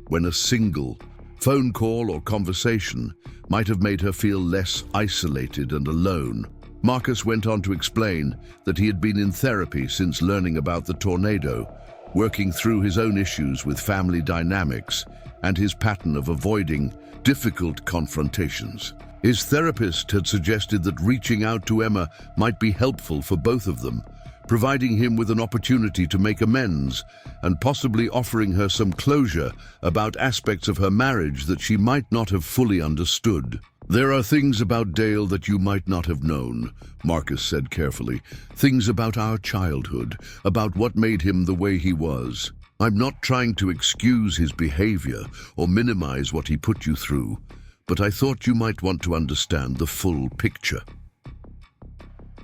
S1: When a single phone call or conversation might have made her feel less isolated and alone. Marcus went on to explain that he had been in therapy since learning about the tornado, working through his own issues with family dynamics and his pattern of avoiding difficult confrontations. His therapist had suggested that reaching out to Emma might be helpful for both of them, providing him with an opportunity to make amends and possibly offering her some closure about aspects of her marriage that she might not have fully understood. "There are things about Dale that you might not have known," Marcus said carefully. "Things about our childhood, about what made him the way he was. I'm not trying to excuse his behavior or minimize what he put you through, but I thought you might want to understand the full picture."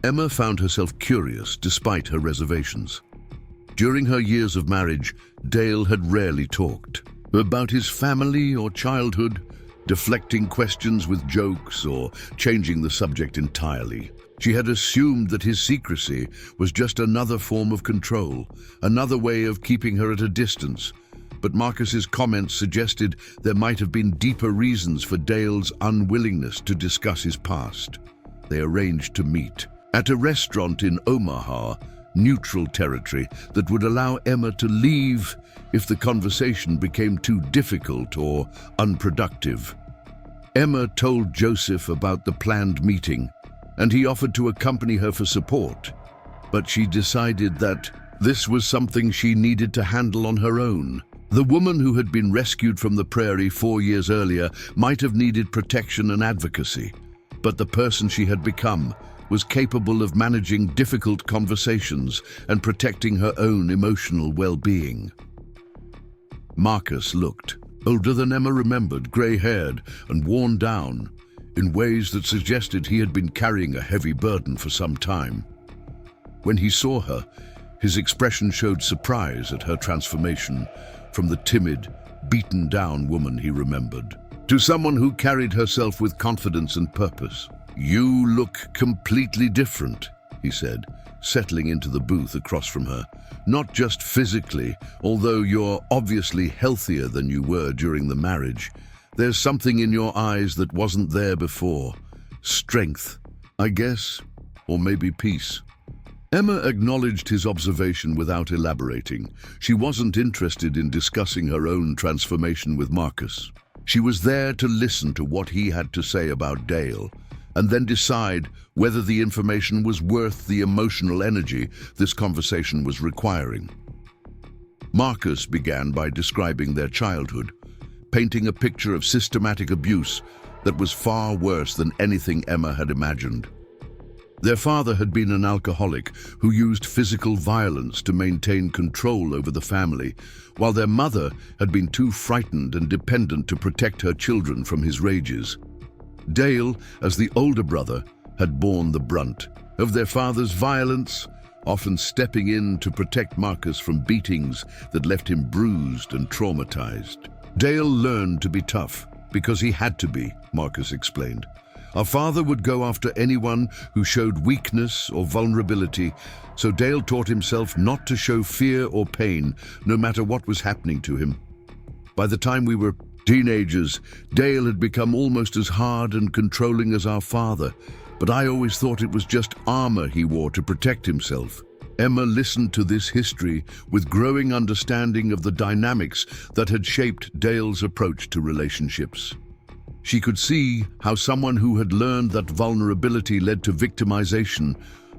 S1: Emma found herself curious despite her reservations. During her years of marriage, Dale had rarely talked about his family or childhood, deflecting questions with jokes or changing the subject entirely. She had assumed that his secrecy was just another form of control, another way of keeping her at a distance. But Marcus's comments suggested there might have been deeper reasons for Dale's unwillingness to discuss his past. They arranged to meet at a restaurant in Omaha, neutral territory that would allow Emma to leave if the conversation became too difficult or unproductive. Emma told Joseph about the planned meeting, and he offered to accompany her for support, but she decided that this was something she needed to handle on her own. The woman who had been rescued from the prairie 4 years earlier might have needed protection and advocacy, but the person she had become was capable of managing difficult conversations and protecting her own emotional well-being. Marcus looked older than Emma remembered, grey-haired and worn down, in ways that suggested he had been carrying a heavy burden for some time. When he saw her, his expression showed surprise at her transformation from the timid, beaten-down woman he remembered to someone who carried herself with confidence and purpose. "You look completely different," he said, settling into the booth across from her. "Not just physically, although you're obviously healthier than you were during the marriage. There's something in your eyes that wasn't there before. Strength, I guess, or maybe peace." Emma acknowledged his observation without elaborating. She wasn't interested in discussing her own transformation with Marcus. She was there to listen to what he had to say about Dale, and then decide whether the information was worth the emotional energy this conversation was requiring. Marcus began by describing their childhood, painting a picture of systematic abuse that was far worse than anything Emma had imagined. Their father had been an alcoholic who used physical violence to maintain control over the family, while their mother had been too frightened and dependent to protect her children from his rages. Dale, as the older brother, had borne the brunt of their father's violence, often stepping in to protect Marcus from beatings that left him bruised and traumatized. Dale learned to be tough because he had to be, Marcus explained. Our father would go after anyone who showed weakness or vulnerability, so Dale taught himself not to show fear or pain, no matter what was happening to him. By the time we were teenagers, Dale had become almost as hard and controlling as our father, but I always thought it was just armor he wore to protect himself. Emma listened to this history with growing understanding of the dynamics that had shaped Dale's approach to relationships. She could see how someone who had learned that vulnerability led to victimization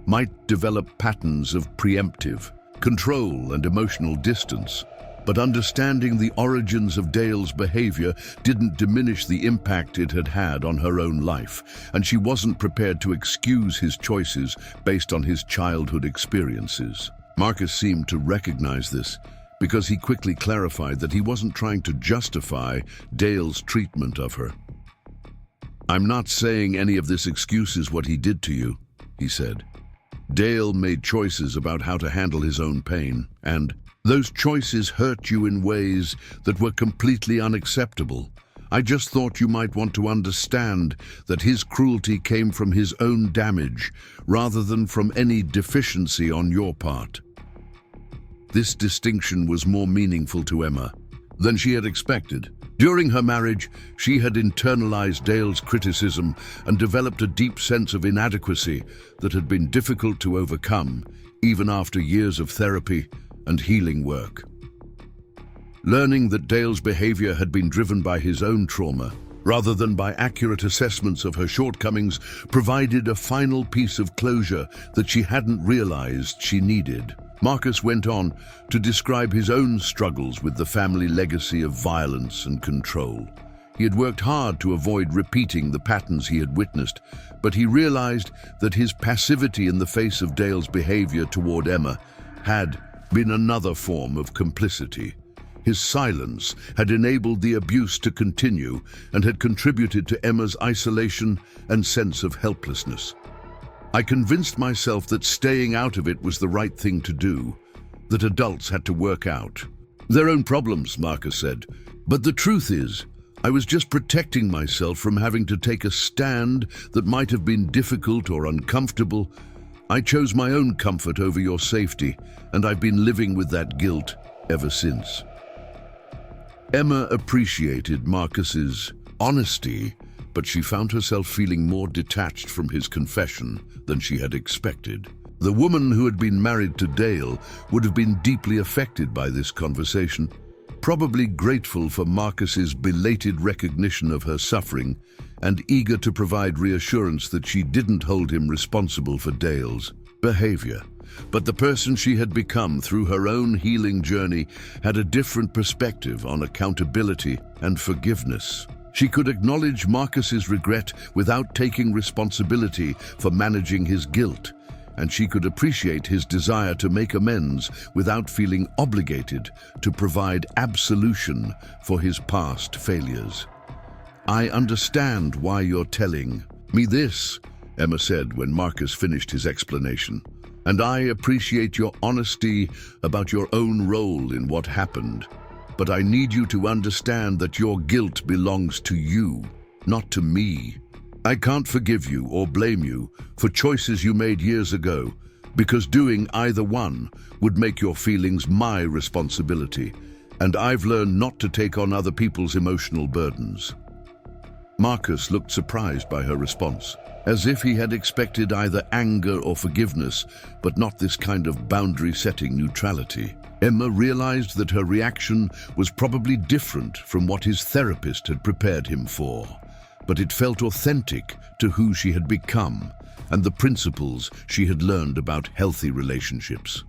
S1: might develop patterns of preemptive control and emotional distance. But understanding the origins of Dale's behavior didn't diminish the impact it had had on her own life, and she wasn't prepared to excuse his choices based on his childhood experiences. Marcus seemed to recognize this, because he quickly clarified that he wasn't trying to justify Dale's treatment of her. "I'm not saying any of this excuses what he did to you," he said. "Dale made choices about how to handle his own pain, and those choices hurt you in ways that were completely unacceptable. I just thought you might want to understand that his cruelty came from his own damage, rather than from any deficiency on your part." This distinction was more meaningful to Emma than she had expected. During her marriage, she had internalized Dale's criticism and developed a deep sense of inadequacy that had been difficult to overcome, even after years of therapy and healing work. Learning that Dale's behavior had been driven by his own trauma, rather than by accurate assessments of her shortcomings, provided a final piece of closure that she hadn't realized she needed. Marcus went on to describe his own struggles with the family legacy of violence and control. He had worked hard to avoid repeating the patterns he had witnessed, but he realized that his passivity in the face of Dale's behavior toward Emma had been another form of complicity. His silence had enabled the abuse to continue and had contributed to Emma's isolation and sense of helplessness. "I convinced myself that staying out of it was the right thing to do, that adults had to work out their own problems," Marcus said. "But the truth is, I was just protecting myself from having to take a stand that might have been difficult or uncomfortable. I chose my own comfort over your safety, and I've been living with that guilt ever since." Emma appreciated Marcus's honesty, but she found herself feeling more detached from his confession than she had expected. The woman who had been married to Dale would have been deeply affected by this conversation, probably grateful for Marcus's belated recognition of her suffering and eager to provide reassurance that she didn't hold him responsible for Dale's behavior. But the person she had become through her own healing journey had a different perspective on accountability and forgiveness. She could acknowledge Marcus's regret without taking responsibility for managing his guilt, and she could appreciate his desire to make amends without feeling obligated to provide absolution for his past failures. "I understand why you're telling me this," Emma said when Marcus finished his explanation, "and I appreciate your honesty about your own role in what happened. But I need you to understand that your guilt belongs to you, not to me. I can't forgive you or blame you for choices you made years ago, because doing either one would make your feelings my responsibility, and I've learned not to take on other people's emotional burdens." Marcus looked surprised by her response, as if he had expected either anger or forgiveness, but not this kind of boundary-setting neutrality. Emma realized that her reaction was probably different from what his therapist had prepared him for. but it felt authentic to who she had become and the principles she had learned about healthy relationships.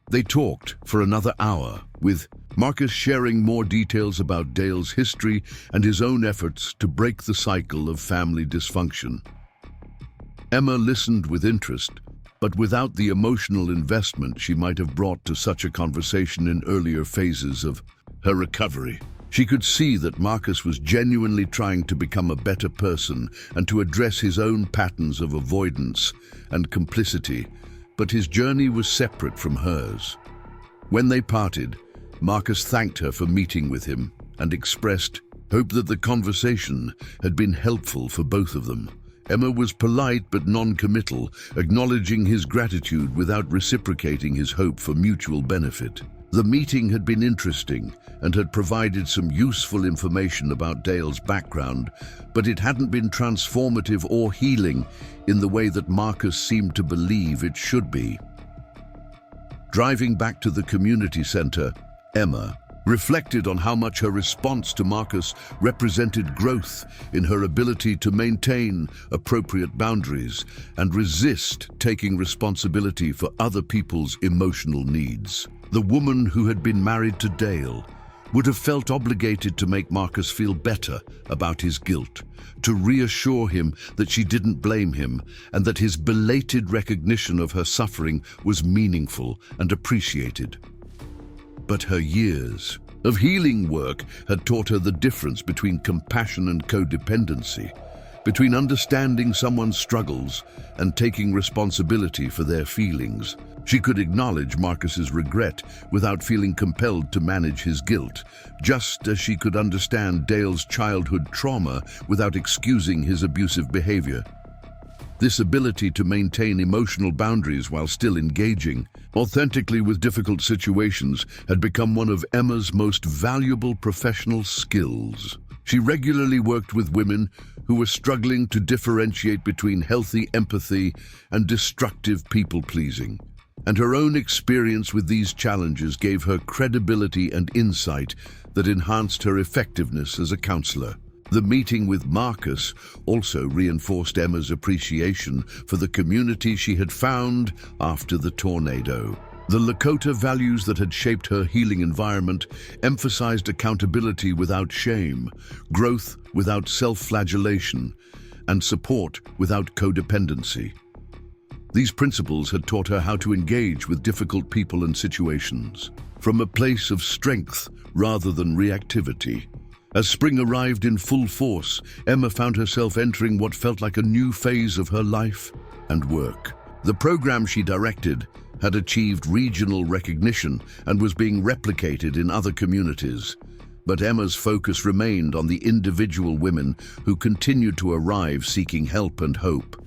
S1: They talked for another hour, with Marcus sharing more details about Dale's history and his own efforts to break the cycle of family dysfunction. Emma listened with interest, but without the emotional investment she might have brought to such a conversation in earlier phases of her recovery. She could see that Marcus was genuinely trying to become a better person and to address his own patterns of avoidance and complicity, but his journey was separate from hers. When they parted, Marcus thanked her for meeting with him and expressed hope that the conversation had been helpful for both of them. Emma was polite but non-committal, acknowledging his gratitude without reciprocating his hope for mutual benefit. The meeting had been interesting and had provided some useful information about Dale's background, but it hadn't been transformative or healing in the way that Marcus seemed to believe it should be. Driving back to the community center, Emma reflected on how much her response to Marcus represented growth in her ability to maintain appropriate boundaries and resist taking responsibility for other people's emotional needs. The woman who had been married to Dale would have felt obligated to make Marcus feel better about his guilt, to reassure him that she didn't blame him and that his belated recognition of her suffering was meaningful and appreciated. But her years of healing work had taught her the difference between compassion and codependency, between understanding someone's struggles and taking responsibility for their feelings. She could acknowledge Marcus's regret without feeling compelled to manage his guilt, just as she could understand Dale's childhood trauma without excusing his abusive behavior. This ability to maintain emotional boundaries while still engaging authentically with difficult situations had become one of Emma's most valuable professional skills. She regularly worked with women who were struggling to differentiate between healthy empathy and destructive people-pleasing, and her own experience with these challenges gave her credibility and insight that enhanced her effectiveness as a counselor. The meeting with Marcus also reinforced Emma's appreciation for the community she had found after the tornado. The Lakota values that had shaped her healing environment emphasized accountability without shame, growth without self-flagellation, and support without codependency. These principles had taught her how to engage with difficult people and situations from a place of strength rather than reactivity. As spring arrived in full force, Emma found herself entering what felt like a new phase of her life and work. The program she directed had achieved regional recognition and was being replicated in other communities. But Emma's focus remained on the individual women who continued to arrive seeking help and hope.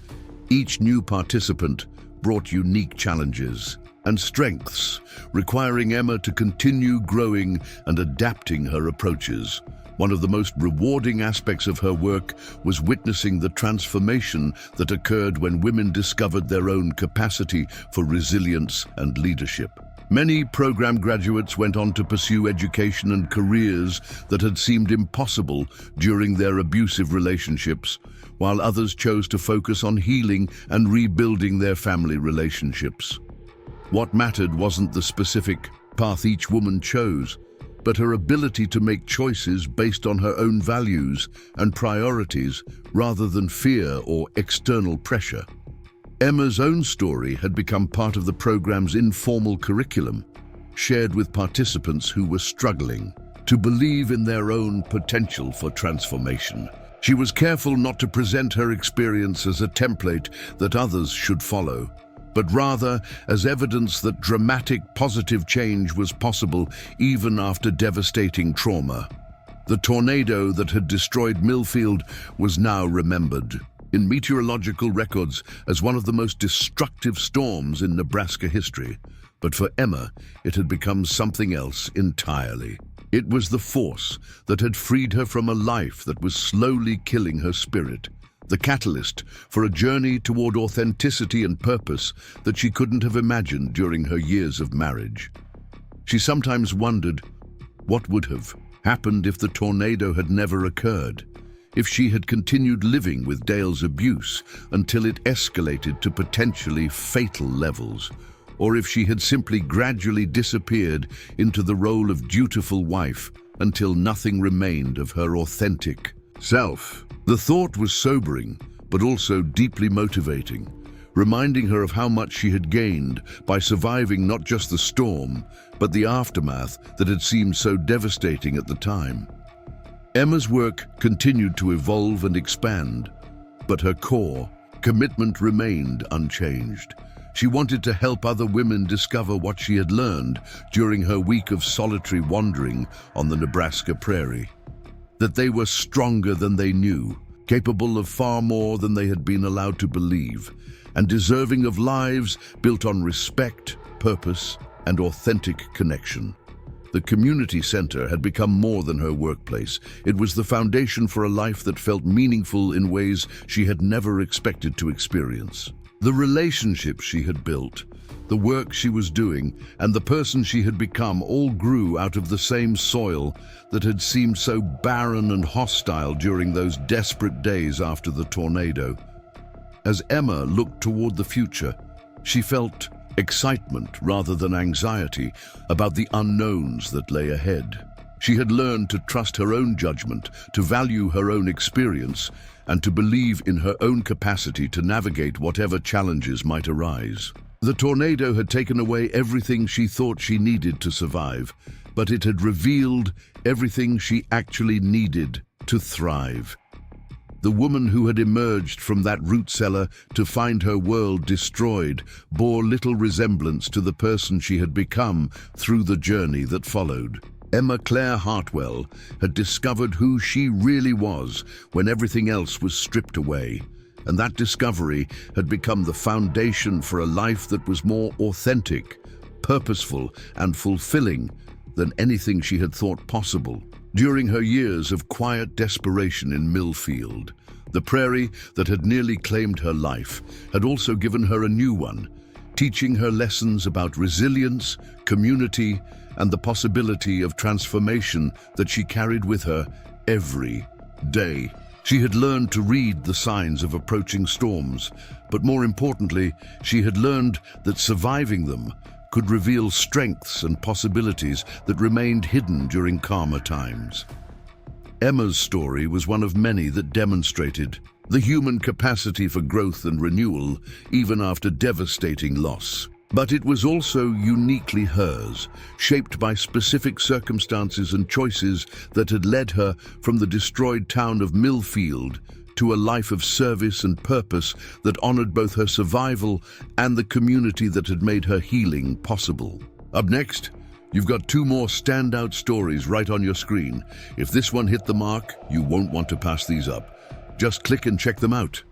S1: Each new participant brought unique challenges and strengths, requiring Emma to continue growing and adapting her approaches. One of the most rewarding aspects of her work was witnessing the transformation that occurred when women discovered their own capacity for resilience and leadership. Many program graduates went on to pursue education and careers that had seemed impossible during their abusive relationships, while others chose to focus on healing and rebuilding their family relationships. What mattered wasn't the specific path each woman chose, but her ability to make choices based on her own values and priorities rather than fear or external pressure. Emma's own story had become part of the program's informal curriculum, shared with participants who were struggling to believe in their own potential for transformation. She was careful not to present her experience as a template that others should follow, but rather as evidence that dramatic positive change was possible even after devastating trauma. The tornado that had destroyed Millfield was now remembered in meteorological records as one of the most destructive storms in Nebraska history. But for Emma, it had become something else entirely. It was the force that had freed her from a life that was slowly killing her spirit, the catalyst for a journey toward authenticity and purpose that she couldn't have imagined during her years of marriage. She sometimes wondered what would have happened if the tornado had never occurred, if she had continued living with Dale's abuse until it escalated to potentially fatal levels, or if she had simply gradually disappeared into the role of dutiful wife until nothing remained of her authentic self. The thought was sobering, but also deeply motivating, reminding her of how much she had gained by surviving not just the storm, but the aftermath that had seemed so devastating at the time. Emma's work continued to evolve and expand, but her core commitment remained unchanged. She wanted to help other women discover what she had learned during her week of solitary wandering on the Nebraska prairie. That they were stronger than they knew, capable of far more than they had been allowed to believe, and deserving of lives built on respect, purpose, and authentic connection. The community center had become more than her workplace. It was the foundation for a life that felt meaningful in ways she had never expected to experience. The relationships she had built, the work she was doing, and the person she had become all grew out of the same soil that had seemed so barren and hostile during those desperate days after the tornado. As Emma looked toward the future, she felt excitement rather than anxiety about the unknowns that lay ahead. She had learned to trust her own judgment, to value her own experience, and to believe in her own capacity to navigate whatever challenges might arise. The tornado had taken away everything she thought she needed to survive, but it had revealed everything she actually needed to thrive. The woman who had emerged from that root cellar to find her world destroyed bore little resemblance to the person she had become through the journey that followed. Emma Claire Hartwell had discovered who she really was when everything else was stripped away, and that discovery had become the foundation for a life that was more authentic, purposeful, and fulfilling than anything she had thought possible. During her years of quiet desperation in Millfield, the prairie that had nearly claimed her life had also given her a new one, teaching her lessons about resilience, community, and the possibility of transformation that she carried with her every day. She had learned to read the signs of approaching storms, but more importantly, she had learned that surviving them could reveal strengths and possibilities that remained hidden during calmer times. Emma's story was one of many that demonstrated the human capacity for growth and renewal, even after devastating loss. But it was also uniquely hers, shaped by specific circumstances and choices that had led her from the destroyed town of Millfield to a life of service and purpose that honored both her survival and the community that had made her healing possible. Up next, you've got two more standout stories right on your screen. If this one hit the mark, you won't want to pass these up. Just click and check them out.